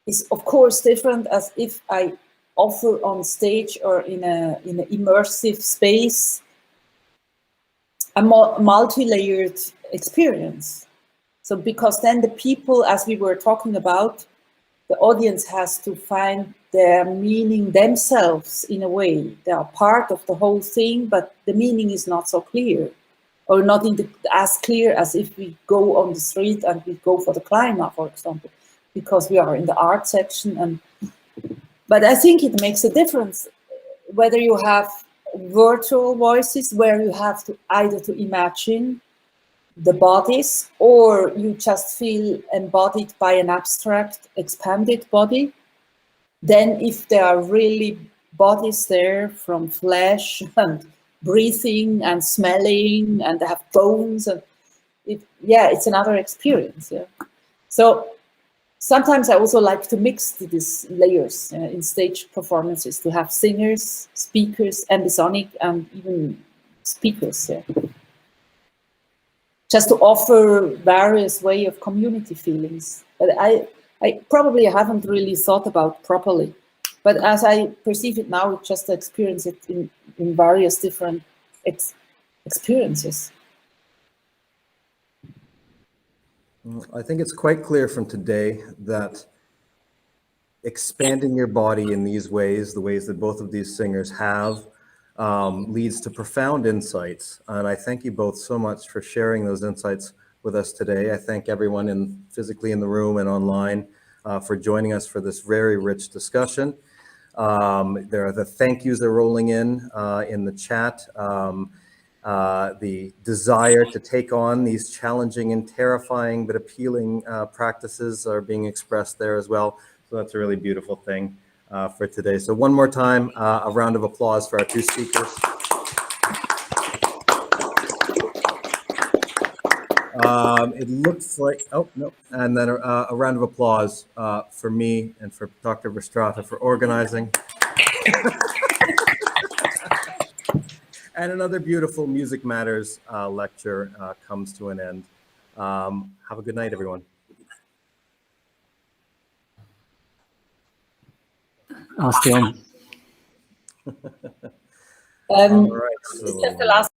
is of course different as if I offer on stage or in an immersive space a multi-layered experience. So because then the people, as we were talking about, the audience has to find their meaning themselves in a way. They are part of the whole thing, but the meaning is not so clear, or not as clear as if we go on the street and we go for the climber, for example, because we are in the art section. But I think it makes a difference whether you have virtual voices where you have to either to imagine the bodies or you just feel embodied by an abstract expanded body. Then if there are really bodies there from flesh and breathing and smelling and they have bones, and it's another experience. Yeah. So sometimes I also like to mix these layers in stage performances, to have singers, speakers, ambisonic, and even speakers. Yeah. Just to offer various way of community feelings. But I probably haven't really thought about properly. But as I perceive it now, just experience it in various different experiences. I think it's quite clear from today that expanding your body in these ways, the ways that both of these singers have, leads to profound insights. And I thank you both so much for sharing those insights with us today. I thank everyone physically in the room and online for joining us for this very rich discussion. There are the thank yous are rolling in the chat. The desire to take on these challenging and terrifying but appealing practices are being expressed there as well. So that's a really beautiful thing for today. So one more time, a round of applause for our two speakers. It looks like, oh, no, and then a round of applause for me and for Dr. Verstrata for organizing. And another beautiful Music Matters lecture comes to an end. Have a good night, everyone. Still. All right. So, just the last